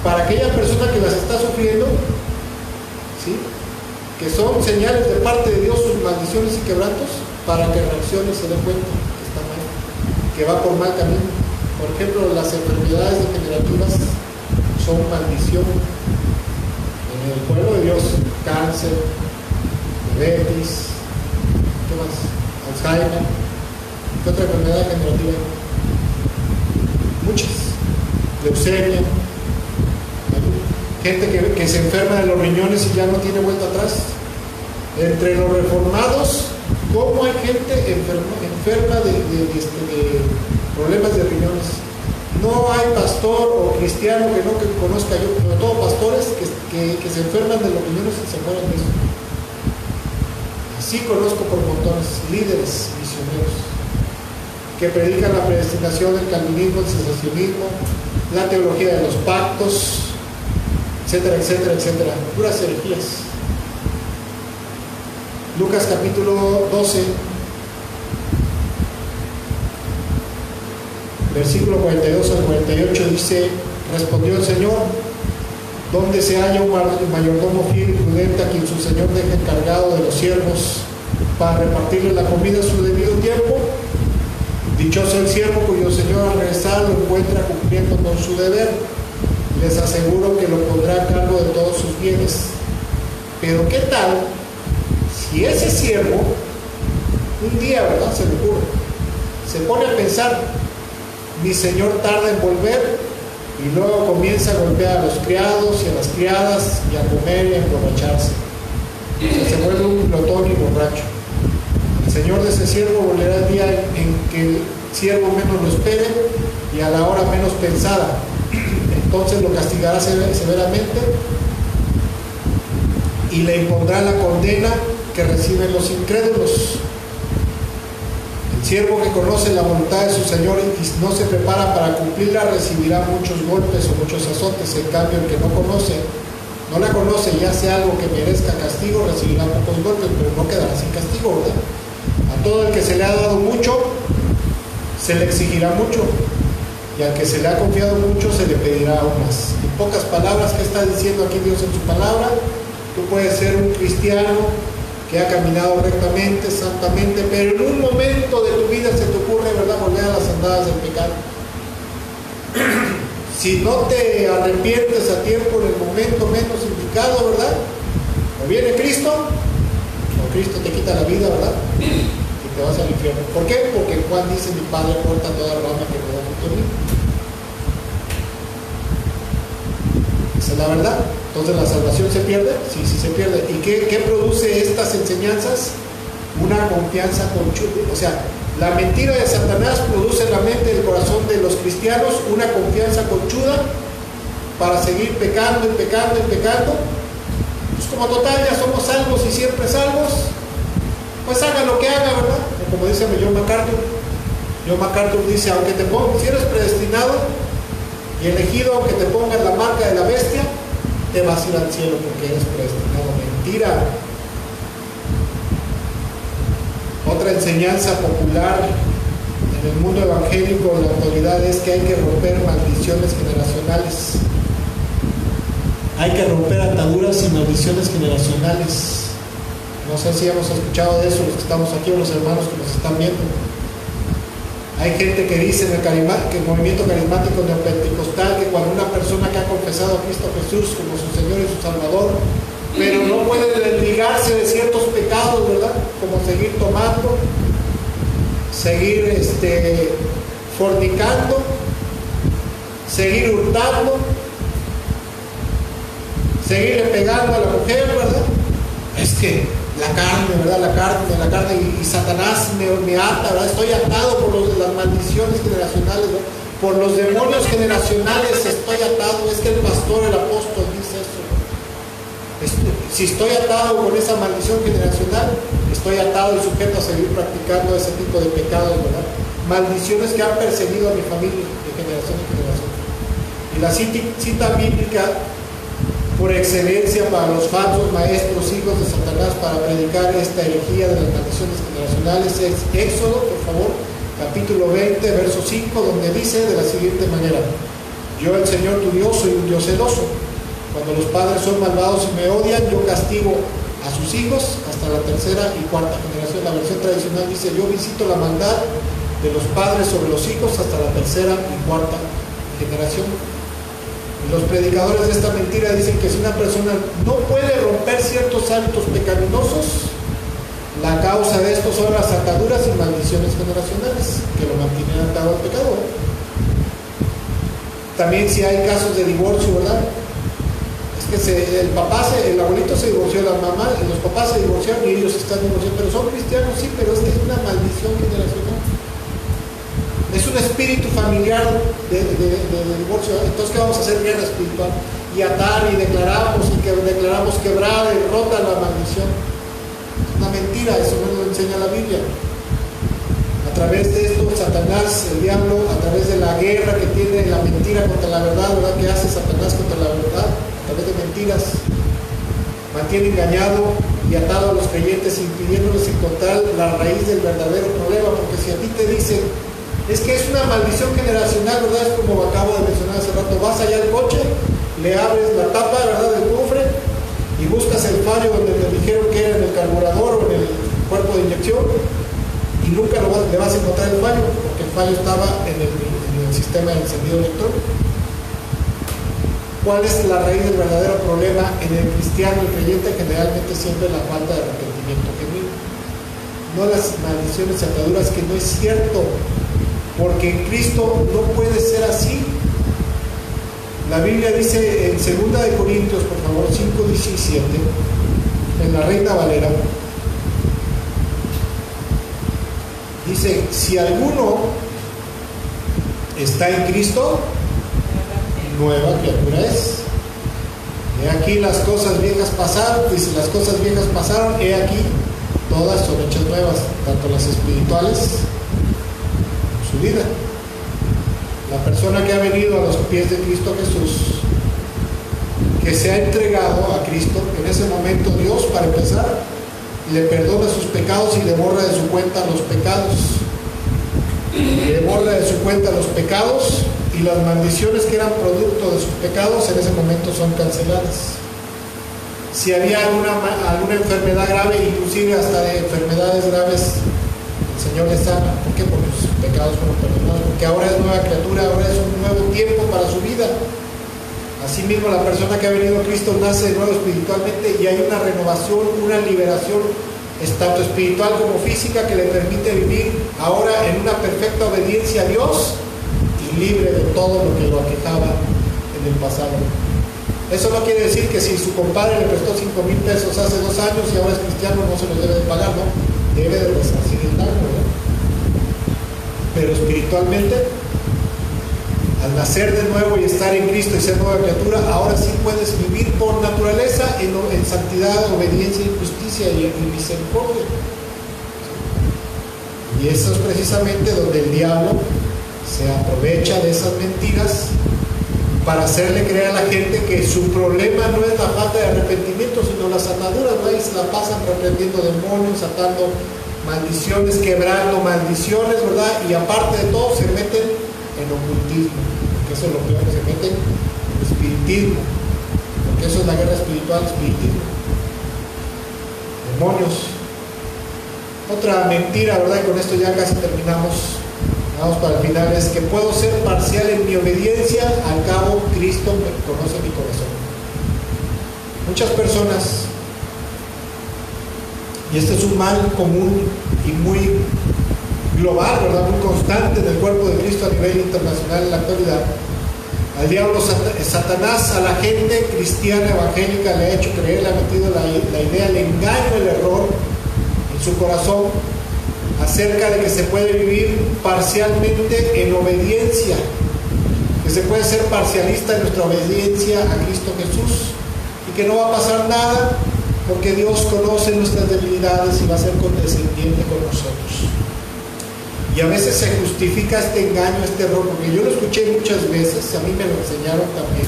para aquella persona que las está sufriendo, ¿sí?, que son señales de parte de Dios, sus maldiciones y quebrantos, para que reaccione y se dé cuenta que está mal, que va por mal camino. Por ejemplo, las enfermedades degenerativas son maldición en el pueblo de Dios: cáncer, diabetes, ¿qué más? Alzheimer. ¿Qué otra enfermedad degenerativa? Muchas. Leucemia. Gente que se enferma de los riñones y ya no tiene vuelta atrás. Entre los reformados, ¿cómo hay gente enferma de problemas de riñones? No hay pastor o cristiano que no conozca yo, sobre todo pastores que se enferman de los riñones y se mueren de eso. Así conozco por montones líderes misioneros que predican la predestinación, el calvinismo, el cesacionismo, la teología de los pactos, etcétera, etcétera, etcétera, puras herejías. Lucas capítulo 12, versículo 42 al 48 dice: respondió el Señor: ¿dónde se halla un mayordomo fiel y prudente a quien su Señor deja encargado de los siervos para repartirle la comida a su debido tiempo? Dichoso el siervo cuyo Señor al regresar lo encuentra cumpliendo con su deber. Les aseguro que lo pondrá a cargo de todos sus bienes. Pero ¿qué tal si ese siervo un día, ¿verdad?, se le ocurre, se pone a pensar: mi Señor tarda en volver, y luego comienza a golpear a los criados y a las criadas y a comer y a emborracharse? O sea, se vuelve un glotón y borracho. El Señor de ese siervo volverá el día en que el siervo menos lo espere y a la hora menos pensada. Entonces lo castigará severamente y le impondrá la condena que reciben los incrédulos. El siervo que conoce la voluntad de su Señor y no se prepara para cumplirla recibirá muchos golpes o muchos azotes. En cambio, el que no la conoce y hace algo que merezca castigo, recibirá pocos golpes, pero no quedará sin castigo, ¿verdad? A todo el que se le ha dado mucho, se le exigirá mucho, y al que se le ha confiado mucho, se le pedirá aún más. En pocas palabras, ¿qué está diciendo aquí Dios en su palabra? Tú puedes ser un cristiano que ha caminado rectamente, santamente, pero en un momento de tu vida se te ocurre, ¿verdad?, volver a las andadas del pecado. Si no te arrepientes a tiempo en el momento menos indicado, ¿verdad?, o viene Cristo, o Cristo te quita la vida, ¿verdad?, y te vas al infierno. ¿Por qué? Porque Juan dice: mi Padre corta toda rama que no da fruto en mí. Esa es la verdad. Entonces, ¿la salvación se pierde? Sí, sí se pierde. ¿Y qué produce estas enseñanzas? Una confianza conchuda. O sea, la mentira de Satanás produce en la mente y el corazón de los cristianos una confianza conchuda para seguir pecando y pecando y pecando. Pues como total ya somos salvos y siempre salvos, pues haga lo que haga, ¿verdad? Como dice John MacArthur. John MacArthur dice: aunque te pongas, si eres predestinado y elegido, aunque te pongas la marca de la bestia, te vas a ir al cielo porque eres predestinado. Mentira. Otra enseñanza popular en el mundo evangélico en la actualidad es que hay que romper maldiciones generacionales. Hay que romper ataduras y maldiciones generacionales. No sé si hemos escuchado de eso los que estamos aquí o los hermanos que nos están viendo. Hay gente que dice en el movimiento carismático neopentecostal que cuando una persona que ha confesado a Cristo Jesús como su Señor y su Salvador, pero no puede desligarse de ciertos pecados, ¿verdad?, como seguir tomando, seguir fornicando, seguir hurtando, seguirle pegando a la mujer, ¿verdad? Es que la carne y Satanás me ata, ¿verdad? Estoy atado por las maldiciones generacionales, ¿verdad? Por los demonios generacionales estoy atado. Es que el pastor Si estoy atado con esa maldición generacional, estoy atado y sujeto a seguir practicando ese tipo de pecados, ¿verdad? Maldiciones que han perseguido a mi familia de generación en generación. Y la cita bíblica por excelencia para los falsos maestros, hijos de Satanás, para predicar esta herejía de las maldiciones generacionales es Éxodo, por favor, capítulo 20, verso 5, donde dice de la siguiente manera: yo, el Señor tu Dios, soy un Dios celoso. Cuando los padres son malvados y me odian, yo castigo a sus hijos hasta la tercera y cuarta generación. La versión tradicional dice: yo visito la maldad de los padres sobre los hijos hasta la tercera y cuarta generación. Y los predicadores de esta mentira dicen que si una persona no puede romper ciertos hábitos pecaminosos, la causa de esto son las ataduras y maldiciones generacionales que lo mantienen atado al pecado. También si hay casos de divorcio, ¿verdad? Es que el abuelito se divorció, la mamá, los papás se divorciaron y ellos están divorciados, pero son cristianos, sí, pero es que es una maldición generacional. Es un espíritu familiar de divorcio. Entonces, ¿qué vamos a hacer? Guerra espiritual. Y atar y declaramos quebrada y rota la maldición. Es una mentira, eso no lo enseña la Biblia. A través de esto, Satanás, el diablo, a través de la guerra que tiene la mentira contra la verdad, ¿verdad? ¿Qué hace Satanás contra la verdad? A través de mentiras, mantiene engañado y atado a los creyentes, impidiéndoles encontrar la raíz del verdadero problema. Porque si a ti te dicen, es que es una maldición generacional, ¿verdad? Es como acabo de mencionar hace rato: vas allá al coche, le abres la tapa, ¿verdad?, del cofre y buscas el fallo donde te dijeron que era en el carburador o en el cuerpo de inyección, y nunca le vas a encontrar el fallo, porque el fallo estaba en el sistema de encendido electrónico. ¿Cuál es la raíz del verdadero problema en el cristiano, el creyente? Generalmente siempre la falta de arrepentimiento genuino, no las maldiciones y ataduras, que no es cierto, porque en Cristo no puede ser así. La Biblia dice en 2 de Corintios, por favor, 5:17, en la Reina Valera, dice: si alguno está en Cristo, nueva criatura es. He aquí las cosas viejas pasaron, dice, las cosas viejas pasaron, he aquí todas son hechas nuevas, tanto las espirituales como su vida. La persona que ha venido a los pies de Cristo Jesús, que se ha entregado a Cristo, en ese momento Dios, para empezar, le perdona sus pecados y le borra de su cuenta los pecados. Le borra de su cuenta los pecados, y las maldiciones que eran producto de sus pecados en ese momento son canceladas. Si había alguna enfermedad grave, inclusive hasta de enfermedades graves, el Señor les sana. ¿Por qué? Porque sus pecados fueron perdonados, porque ahora es nueva criatura, ahora es un nuevo tiempo para su vida. Asimismo, la persona que ha venido a Cristo nace de nuevo espiritualmente, y hay una renovación, una liberación, tanto espiritual como física, que le permite vivir ahora en una perfecta obediencia a Dios, libre de todo lo que lo aquejaba en el pasado. Eso no quiere decir que si su compadre le prestó 5,000 pesos hace 2 años y ahora es cristiano, no se los debe de pagar, ¿no? Debe de resarcir el daño, ¿no? Pero espiritualmente, al nacer de nuevo y estar en Cristo y ser nueva criatura, ahora sí puedes vivir por naturaleza en santidad, obediencia y justicia y misericordia. Y eso es precisamente donde el diablo se aprovecha de esas mentiras para hacerle creer a la gente que su problema no es la falta de arrepentimiento, sino las ataduras, ¿no? Y se la pasan reprendiendo demonios, atando maldiciones, quebrando maldiciones, ¿verdad? Y aparte de todo, se meten en ocultismo, porque eso es lo peor, se meten en espiritismo, porque eso es la guerra espiritual, espiritismo, demonios. Otra mentira, ¿verdad? Y con esto ya casi terminamos. Vamos para el final, es que puedo ser parcial en mi obediencia, al cabo Cristo conoce mi corazón. Muchas personas, y este es un mal común y muy global, ¿verdad?, muy constante en el cuerpo de Cristo a nivel internacional en la actualidad. Al diablo, Satanás, a la gente cristiana evangélica le ha hecho creer, le ha metido la idea, el engaño, el error en su corazón, acerca de que se puede vivir parcialmente en obediencia, que se puede ser parcialista en nuestra obediencia a Cristo Jesús, y que no va a pasar nada porque Dios conoce nuestras debilidades y va a ser condescendiente con nosotros. Y a veces se justifica este engaño, este error, porque yo lo escuché muchas veces, a mí me lo enseñaron también.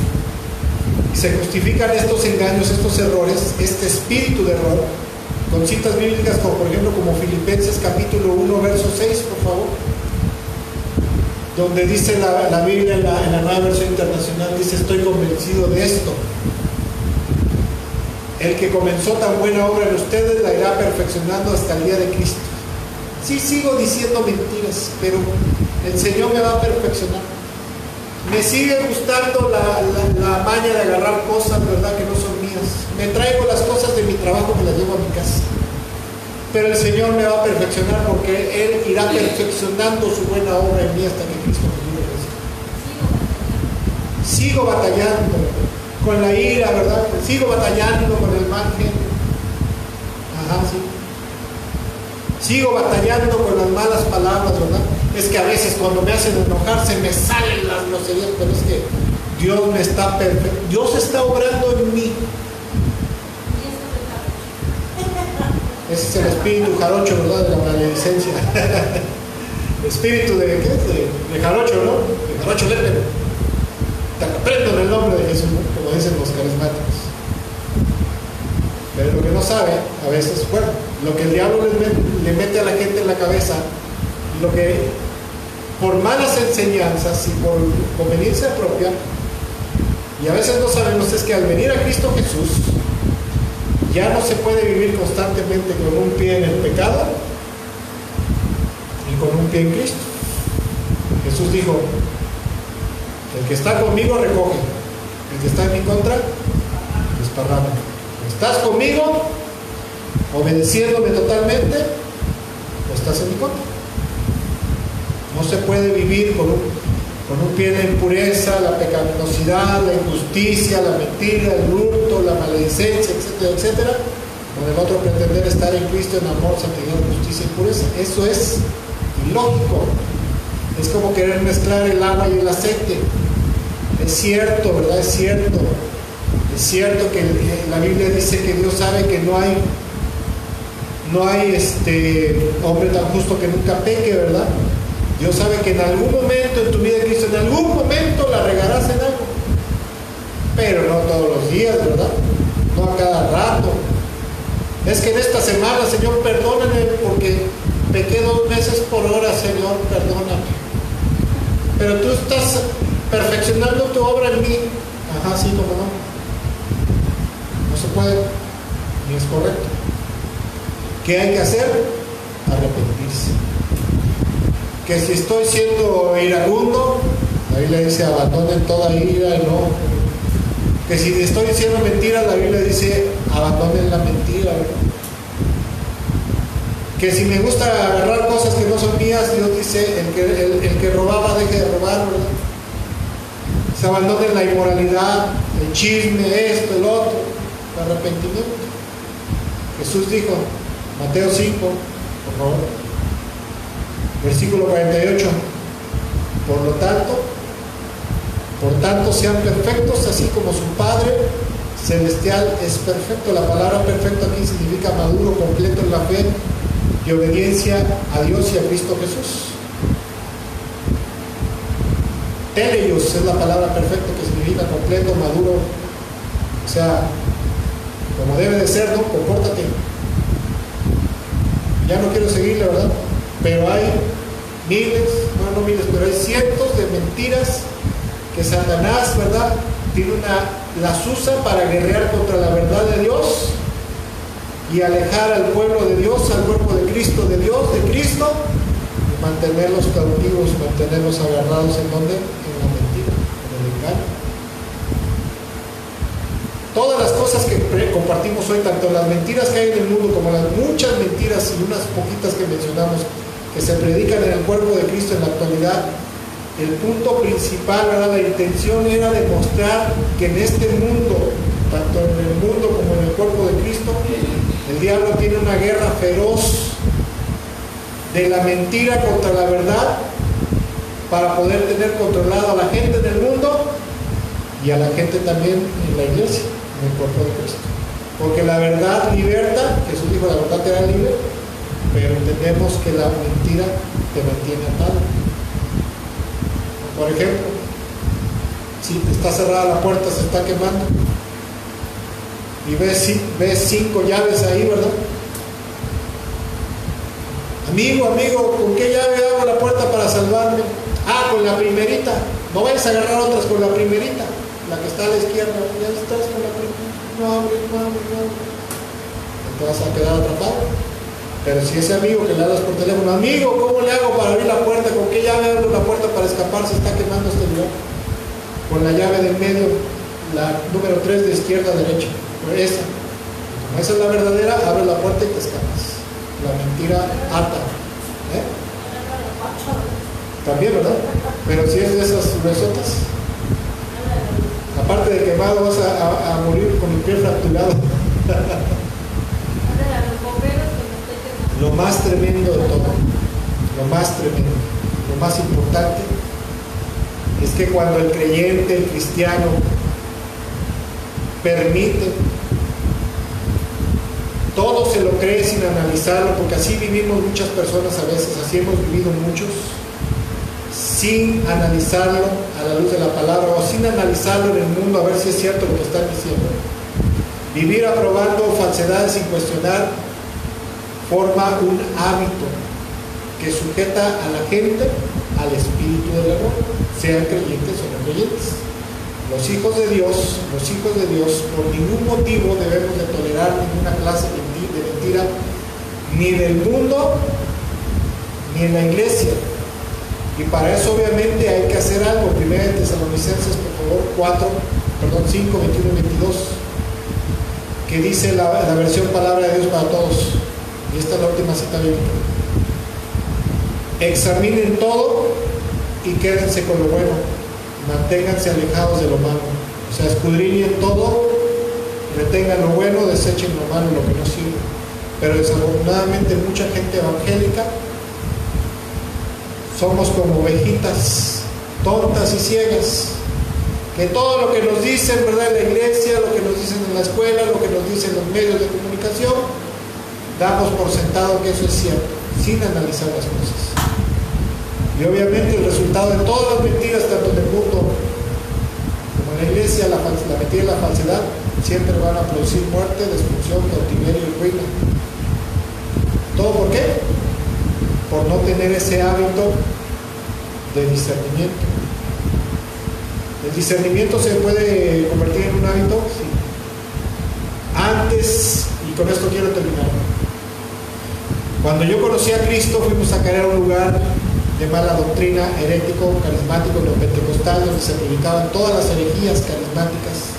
Y se justifican estos engaños, estos errores, este espíritu de error, con citas bíblicas como por ejemplo como Filipenses capítulo 1, verso 6, por favor. Donde dice la Biblia en la Nueva Versión Internacional, dice: estoy convencido de esto. El que comenzó tan buena obra en ustedes la irá perfeccionando hasta el día de Cristo. Sí, sigo diciendo mentiras, pero el Señor me va a perfeccionar. Me sigue gustando la maña de agarrar cosas, ¿verdad?, que no son mías. Me traigo las cosas de mi trabajo, me las llevo a mi casa. Pero el Señor me va a perfeccionar, porque Él irá perfeccionando su buena obra en mí hasta que Cristo me regrese. Sigo batallando con la ira, ¿verdad? Sigo batallando con el mal genio. Ajá, sí. Sigo batallando con las malas palabras, ¿verdad? Es que a veces cuando me hacen enojar se me salen las groserías, pero es que Dios me está perfecto. Dios está obrando en mí. Ese es el espíritu jarocho, ¿verdad?, de la maledicencia. Espíritu de, ¿qué es? De jarocho, ¿no? De jarocho lépero. Te aprendo en el nombre de Jesús, ¿no?, como dicen los carismáticos. Pero lo que no sabe, a veces, bueno, lo que el diablo le mete a la gente en la cabeza, lo que por malas enseñanzas y por conveniencia propia, y a veces no sabemos, es que al venir a Cristo Jesús, ya no se puede vivir constantemente con un pie en el pecado y con un pie en Cristo. Jesús dijo: el que está conmigo recoge, el que está en mi contra desparrama. ¿Estás conmigo, obedeciéndome totalmente, o estás en mi contra? No se puede vivir con un pie en la impureza, la pecaminosidad, la injusticia, la mentira, el hurto, la maledicencia, etcétera, etcétera, con el otro pretender estar en Cristo en amor, santidad, justicia y pureza. Eso es ilógico. Es como querer mezclar el agua y el aceite. Es cierto, ¿verdad? Es cierto. Es cierto que la Biblia dice que Dios sabe que no hay hombre tan justo que nunca peque, ¿verdad? Dios sabe que en algún momento en tu vida de Cristo, en algún momento la regarás en algo, pero no todos los días, ¿verdad? No a cada rato. Es que en esta semana, Señor, perdóname porque pequé 2 veces por hora, Señor, perdóname. Pero tú estás perfeccionando tu obra en mí. Ajá, sí, como no. No se puede, ni es correcto. ¿Qué hay que hacer? Arrepentirse. Que si estoy siendo iracundo, la Biblia dice: abandonen toda ira y no. Que si estoy diciendo mentiras, la Biblia dice: abandonen la mentira, ¿verdad? Que si me gusta agarrar cosas que no son mías, Dios dice: el que robaba deje de robar, ¿verdad? Se abandonen la inmoralidad, el chisme, esto, el otro, el arrepentimiento. Jesús dijo, Mateo 5, por favor, versículo 48: por tanto sean perfectos así como su Padre Celestial es perfecto. La palabra perfecto aquí significa maduro, completo en la fe y obediencia a Dios y a Cristo Jesús. Teleios es la palabra perfecto, que significa completo, maduro, o sea, como debe de ser, ¿no? Compórtate. Ya no quiero seguirle, ¿verdad? Pero hay miles, no miles, pero hay cientos de mentiras que Satanás, ¿verdad?, las usa para guerrear contra la verdad de Dios y alejar al pueblo de Dios, al cuerpo de Cristo, de Dios, de Cristo, y mantenerlos cautivos, mantenerlos agarrados en donde, en la mentira, en el engaño. Todas las cosas que compartimos hoy, tanto las mentiras que hay en el mundo como las muchas mentiras y unas poquitas que mencionamos que se predican en el cuerpo de Cristo en la actualidad, el punto principal, ¿verdad?, la intención era demostrar que en este mundo, tanto en el mundo como en el cuerpo de Cristo, el diablo tiene una guerra feroz de la mentira contra la verdad para poder tener controlado a la gente del mundo y a la gente también en la iglesia, en el cuerpo de Cristo. Porque la verdad liberta, Jesús dijo la verdad te hará libre, pero entendemos que la mentira te mantiene atado. Por ejemplo, si está cerrada la puerta, se está quemando, y ves 5 llaves ahí, ¿verdad? Amigo, ¿con qué llave abro la puerta para salvarme? Con la primerita. No vayas a agarrar otras, con la primerita, la que está a la izquierda. Ya estás con la primerita. No abre. Te vas a quedar atrapado. Pero si ese amigo que le hablas por teléfono, amigo, ¿cómo le hago para abrir la puerta? ¿Con qué llave abro la puerta para escapar? Se está quemando este lugar. Con la llave del medio, la número 3 de izquierda a derecha. Esa. Como esa es la verdadera, abre la puerta y te escapas. La mentira ata. También, ¿verdad? Pero si es de esas gruesotas, aparte de quemado, vas a morir con el pie fracturado. Lo más tremendo de todo, lo más tremendo, lo más importante, es que cuando el creyente, el cristiano, permite, todo se lo cree sin analizarlo, porque así vivimos muchas personas a veces, así hemos vivido muchos, sin analizarlo a la luz de la palabra, o sin analizarlo en el mundo a ver si es cierto lo que están diciendo. Vivir aprobando falsedades sin cuestionar forma un hábito que sujeta a la gente al espíritu del error, sean creyentes o no creyentes. Los hijos de Dios, por ningún motivo debemos de tolerar ninguna clase de mentira, ni del mundo, ni en la iglesia. Y para eso obviamente hay que hacer algo. 1 Tesalonicenses, por favor, 5, 21 y 22, que dice la versión Palabra de Dios para Todos. Y esta es la última cita bíblica. Examinen todo y quédense con lo bueno. Manténganse alejados de lo malo. O sea, escudriñen todo, retengan lo bueno, desechen lo malo, lo que no sirve. Pero desafortunadamente mucha gente evangélica somos como ovejitas tontas y ciegas, que todo lo que nos dicen, ¿verdad?, en la iglesia, lo que nos dicen en la escuela, lo que nos dicen los medios de comunicación, damos por sentado que eso es cierto, sin analizar las cosas. Y obviamente el resultado de todas las mentiras, tanto en el mundo como en la iglesia, la mentira y la falsedad, siempre van a producir muerte, destrucción, cautiverio y ruina. ¿Todo por qué? Por no tener ese hábito de discernimiento. ¿El discernimiento se puede convertir en un hábito? Sí. Antes, y con esto quiero terminar, cuando yo conocí a Cristo, fuimos a caer a un lugar de mala doctrina, herético, carismático, neopentecostal, donde se predicaban todas las herejías carismáticas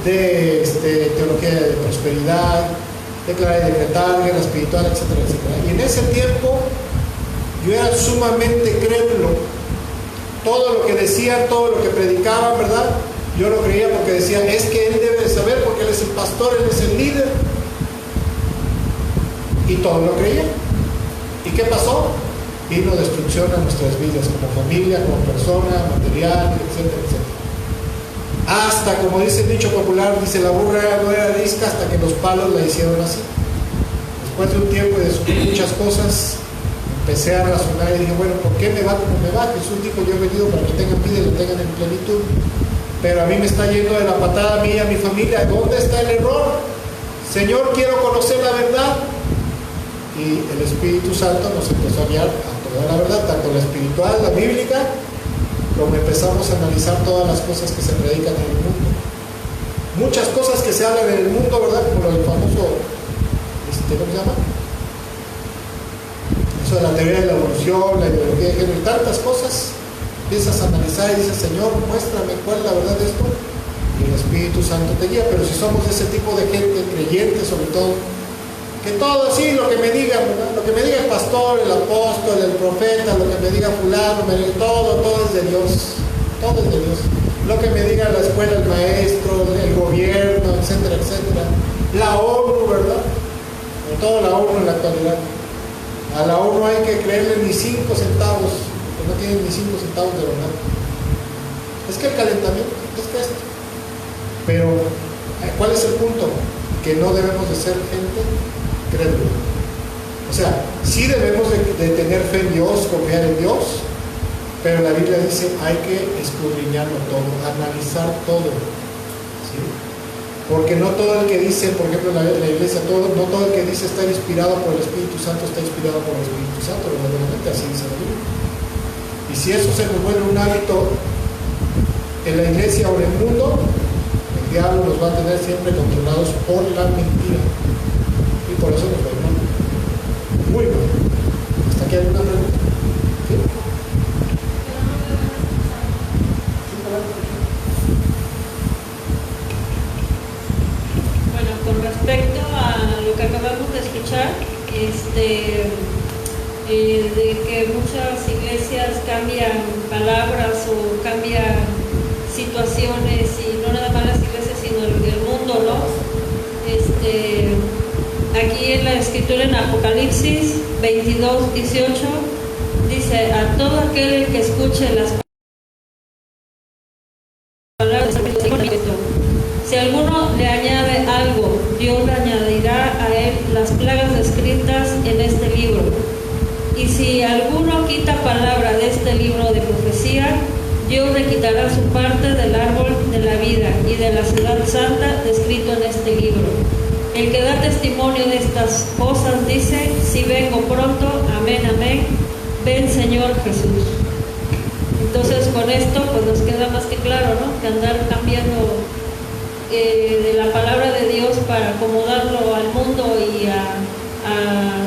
de teología de prosperidad, declarar y decretar, guerra espiritual, etcétera, etcétera. Y en ese tiempo yo era sumamente crédulo. Todo lo que decían, todo lo que predicaban, ¿verdad?, yo lo creía porque decía, es que él debe de saber porque él es el pastor, él es el líder. Y todo lo creía. ¿Y qué pasó? Vino destrucción a nuestras vidas, como familia, como persona, material, etcétera, etcétera. Hasta, como dice el dicho popular, dice, la burra no era arisca hasta que los palos la hicieron así. Después de un tiempo y de descubrir muchas cosas, empecé a razonar y dije, bueno, ¿por qué me va como me va? Jesús dijo, yo he venido para que tengan vida y lo tengan en plenitud. Pero a mí me está yendo de la patada a mí y a mi familia. ¿Dónde está el error? Señor, quiero conocer la verdad. Y el Espíritu Santo nos empezó a guiar a toda la verdad, tanto la espiritual, la bíblica, como empezamos a analizar todas las cosas que se predican en el mundo. Muchas cosas que se hablan en el mundo, ¿verdad? Como el famoso, ¿cómo se llama? Eso de la teoría de la evolución, la ideología de género y tantas cosas. Empiezas a analizar y dices, Señor, muéstrame cuál es la verdad de esto. Y el Espíritu Santo te guía. Pero si somos de ese tipo de gente, creyentes sobre todo, que todo así, lo que me diga, ¿verdad?, lo que me diga el pastor, el apóstol, el profeta, lo que me diga fulano, todo es de Dios. Todo es de Dios. Lo que me diga la escuela, el maestro, el gobierno, etcétera, etcétera. La ONU, ¿verdad? Sobre todo la ONU en la actualidad. A la ONU hay que creerle ni 5 centavos, que no tienen ni 5 centavos de verdad. Es que el calentamiento, es que esto. Pero, ¿cuál es el punto? que no debemos de ser gente crédula. O sea, sí debemos de tener fe en Dios, confiar en Dios, pero la Biblia dice hay que escudriñarlo todo, analizar todo, ¿sí? Porque no todo el que dice, por ejemplo, la iglesia, no todo el que dice estar inspirado por el Espíritu Santo está inspirado por el Espíritu Santo, verdaderamente así dice la Biblia. Y si eso se nos vuelve un hábito en la iglesia o en el mundo, el diablo nos va a tener siempre controlados por la mentira. Y por eso nos va a ir mal. Muy mal. ¿Hasta aquí hay una pregunta? ¿Sí? Bueno, con respecto a lo que acabamos de escuchar, de que muchas iglesias cambian palabras o cambian situaciones, y no nada más las iglesias sino el mundo, ¿no? Aquí en la escritura en Apocalipsis 22:18 dice: a todo aquel que escuche las palabras del Señor, si alguno le añade algo, Dios le añadirá a él las plagas descritas en este libro. Y si alguno quita palabra de este libro de profecía, Dios le quitará su parte del árbol de la vida y de la ciudad santa descrito en este libro. El que da testimonio de estas cosas dice: si vengo pronto, amén, amén, ven Señor Jesús. Entonces con esto pues nos queda más que claro, ¿no? Que andar cambiando de la palabra de Dios para acomodarlo al mundo y a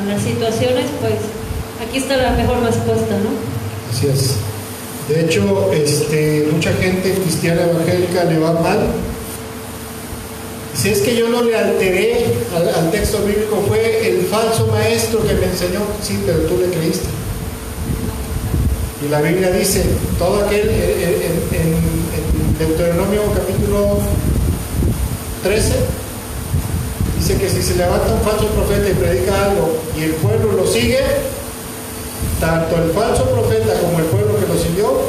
las situaciones, pues aquí está la mejor respuesta, ¿no? Así es. De hecho, mucha gente cristiana evangélica le va mal. Si es que yo no le alteré al texto bíblico, fue el falso maestro que me enseñó. Sí, pero tú le creíste. Y la Biblia dice, todo aquel, en Deuteronomio capítulo 13, dice que si se levanta un falso profeta y predica algo y el pueblo lo sigue, tanto el falso profeta como el pueblo que lo siguió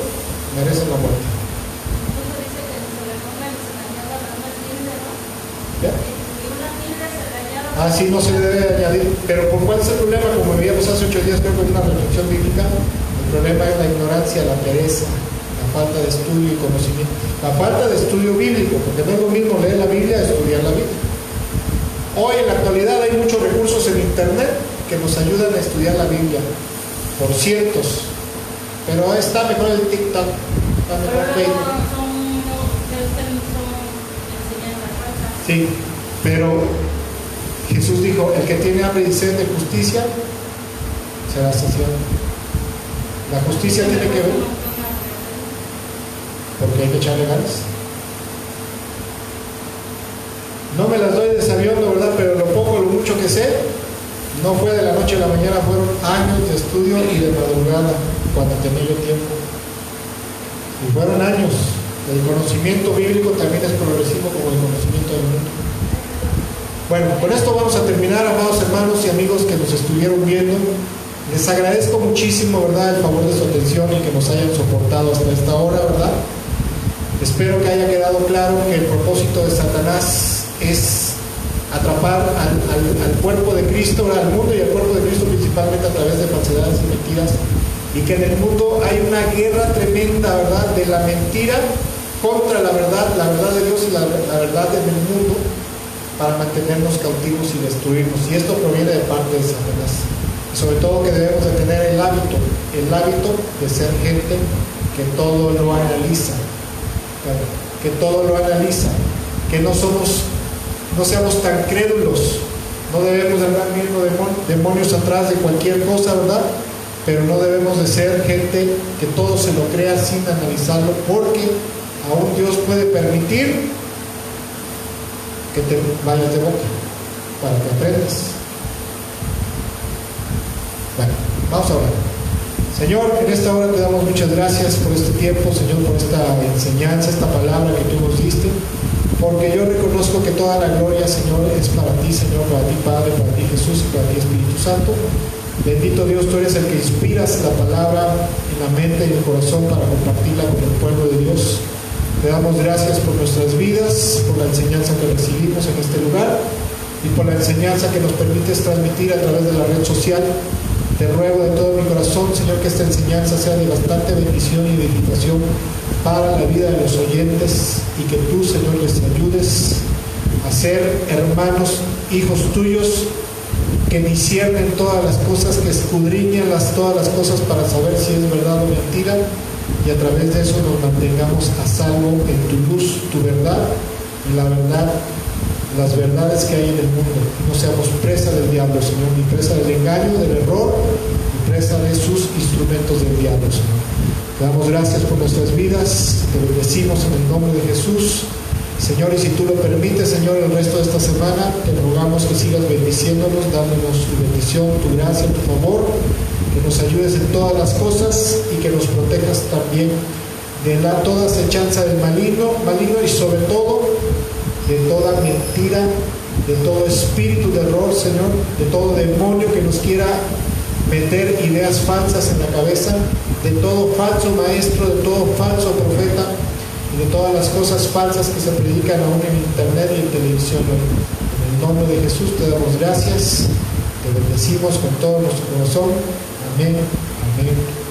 merecen la muerte. ¿Ya? Sí, no se le debe añadir. Pero ¿por cuál es el problema? Como veíamos hace 8 días, creo que en una reflexión bíblica, el problema es la ignorancia, la pereza, la falta de estudio y conocimiento. La falta de estudio bíblico, porque no es lo mismo leer la Biblia que estudiar la Biblia. Hoy en la actualidad hay muchos recursos en internet que nos ayudan a estudiar la Biblia, por cientos. Pero está mejor el TikTok, está mejor Facebook. Sí, pero Jesús dijo, el que tiene hambre y sed de justicia será saciado. La justicia tiene que ver, porque hay que echarle ganas. No me las doy de sabiendo, ¿verdad? Pero lo poco, lo mucho que sé, no fue de la noche a la mañana, fueron años de estudio y de madrugada, cuando tenía yo tiempo. Y fueron años. El conocimiento bíblico también es progresivo como el conocimiento del mundo. Bueno, con esto vamos a terminar, amados hermanos y amigos que nos estuvieron viendo. Les agradezco muchísimo, ¿verdad?, el favor de su atención y que nos hayan soportado hasta esta hora, ¿verdad? Espero que haya quedado claro que el propósito de Satanás es atrapar al cuerpo de Cristo, al mundo y al cuerpo de Cristo principalmente a través de falsedades y mentiras, y que en el mundo hay una guerra tremenda, ¿verdad?, de la mentira contra la verdad de Dios y la verdad en el mundo, para mantenernos cautivos y destruirnos. Y esto proviene de parte de Satanás. Y sobre todo que debemos de tener el hábito de ser gente que todo lo analiza, que todo lo analiza, que no seamos tan crédulos. No debemos de andar viendo demonios atrás de cualquier cosa, ¿verdad? Pero no debemos de ser gente que todo se lo crea sin analizarlo, porque aún Dios puede permitir que te vayas de boca para que aprendas. Bueno, vamos a orar. Señor, en esta hora te damos muchas gracias por este tiempo, Señor, por esta enseñanza, esta palabra que tú nos diste, porque yo reconozco que toda la gloria, Señor, es para ti, Señor, para ti, Padre, para ti, Jesús, y para ti, Espíritu Santo. Bendito Dios, tú eres el que inspiras la palabra en la mente y el corazón para compartirla con el pueblo de Dios. Te damos gracias por nuestras vidas, por la enseñanza que recibimos en este lugar, y por la enseñanza que nos permites transmitir a través de la red social. Te ruego de todo mi corazón, Señor, que esta enseñanza sea de bastante bendición y edificación para la vida de los oyentes, y que tú, Señor, les ayudes a ser hermanos, hijos tuyos, que disciernen todas las cosas, que escudriñan todas las cosas para saber si es verdad o mentira, y a través de eso nos mantengamos a salvo en tu luz, tu verdad, y la verdad, las verdades que hay en el mundo. No seamos presa del diablo, Señor, ni presa del engaño, del error, ni presa de sus instrumentos del diablo, Señor. Te damos gracias por nuestras vidas, te bendecimos en el nombre de Jesús, Señor, y si tú lo permites, Señor, el resto de esta semana te rogamos que sigas bendiciéndonos, dándonos tu bendición, tu gracia, tu favor, que nos ayudes en todas las cosas y que nos protejas también de toda acechanza del maligno y sobre todo de toda mentira, de todo espíritu de error, Señor, de todo demonio que nos quiera meter ideas falsas en la cabeza, de todo falso maestro, de todo falso profeta y de todas las cosas falsas que se predican aún en internet y en televisión. En el nombre de Jesús te damos gracias, te bendecimos con todo nuestro corazón. Amén, amén.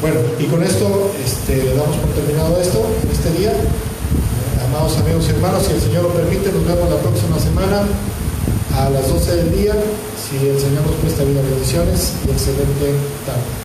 Bueno, y con esto le damos por terminado esto, en este día. Amados amigos y hermanos, si el Señor lo permite, nos vemos la próxima semana a las 12 del día. Si el Señor nos presta vida, bendiciones y excelente tarde.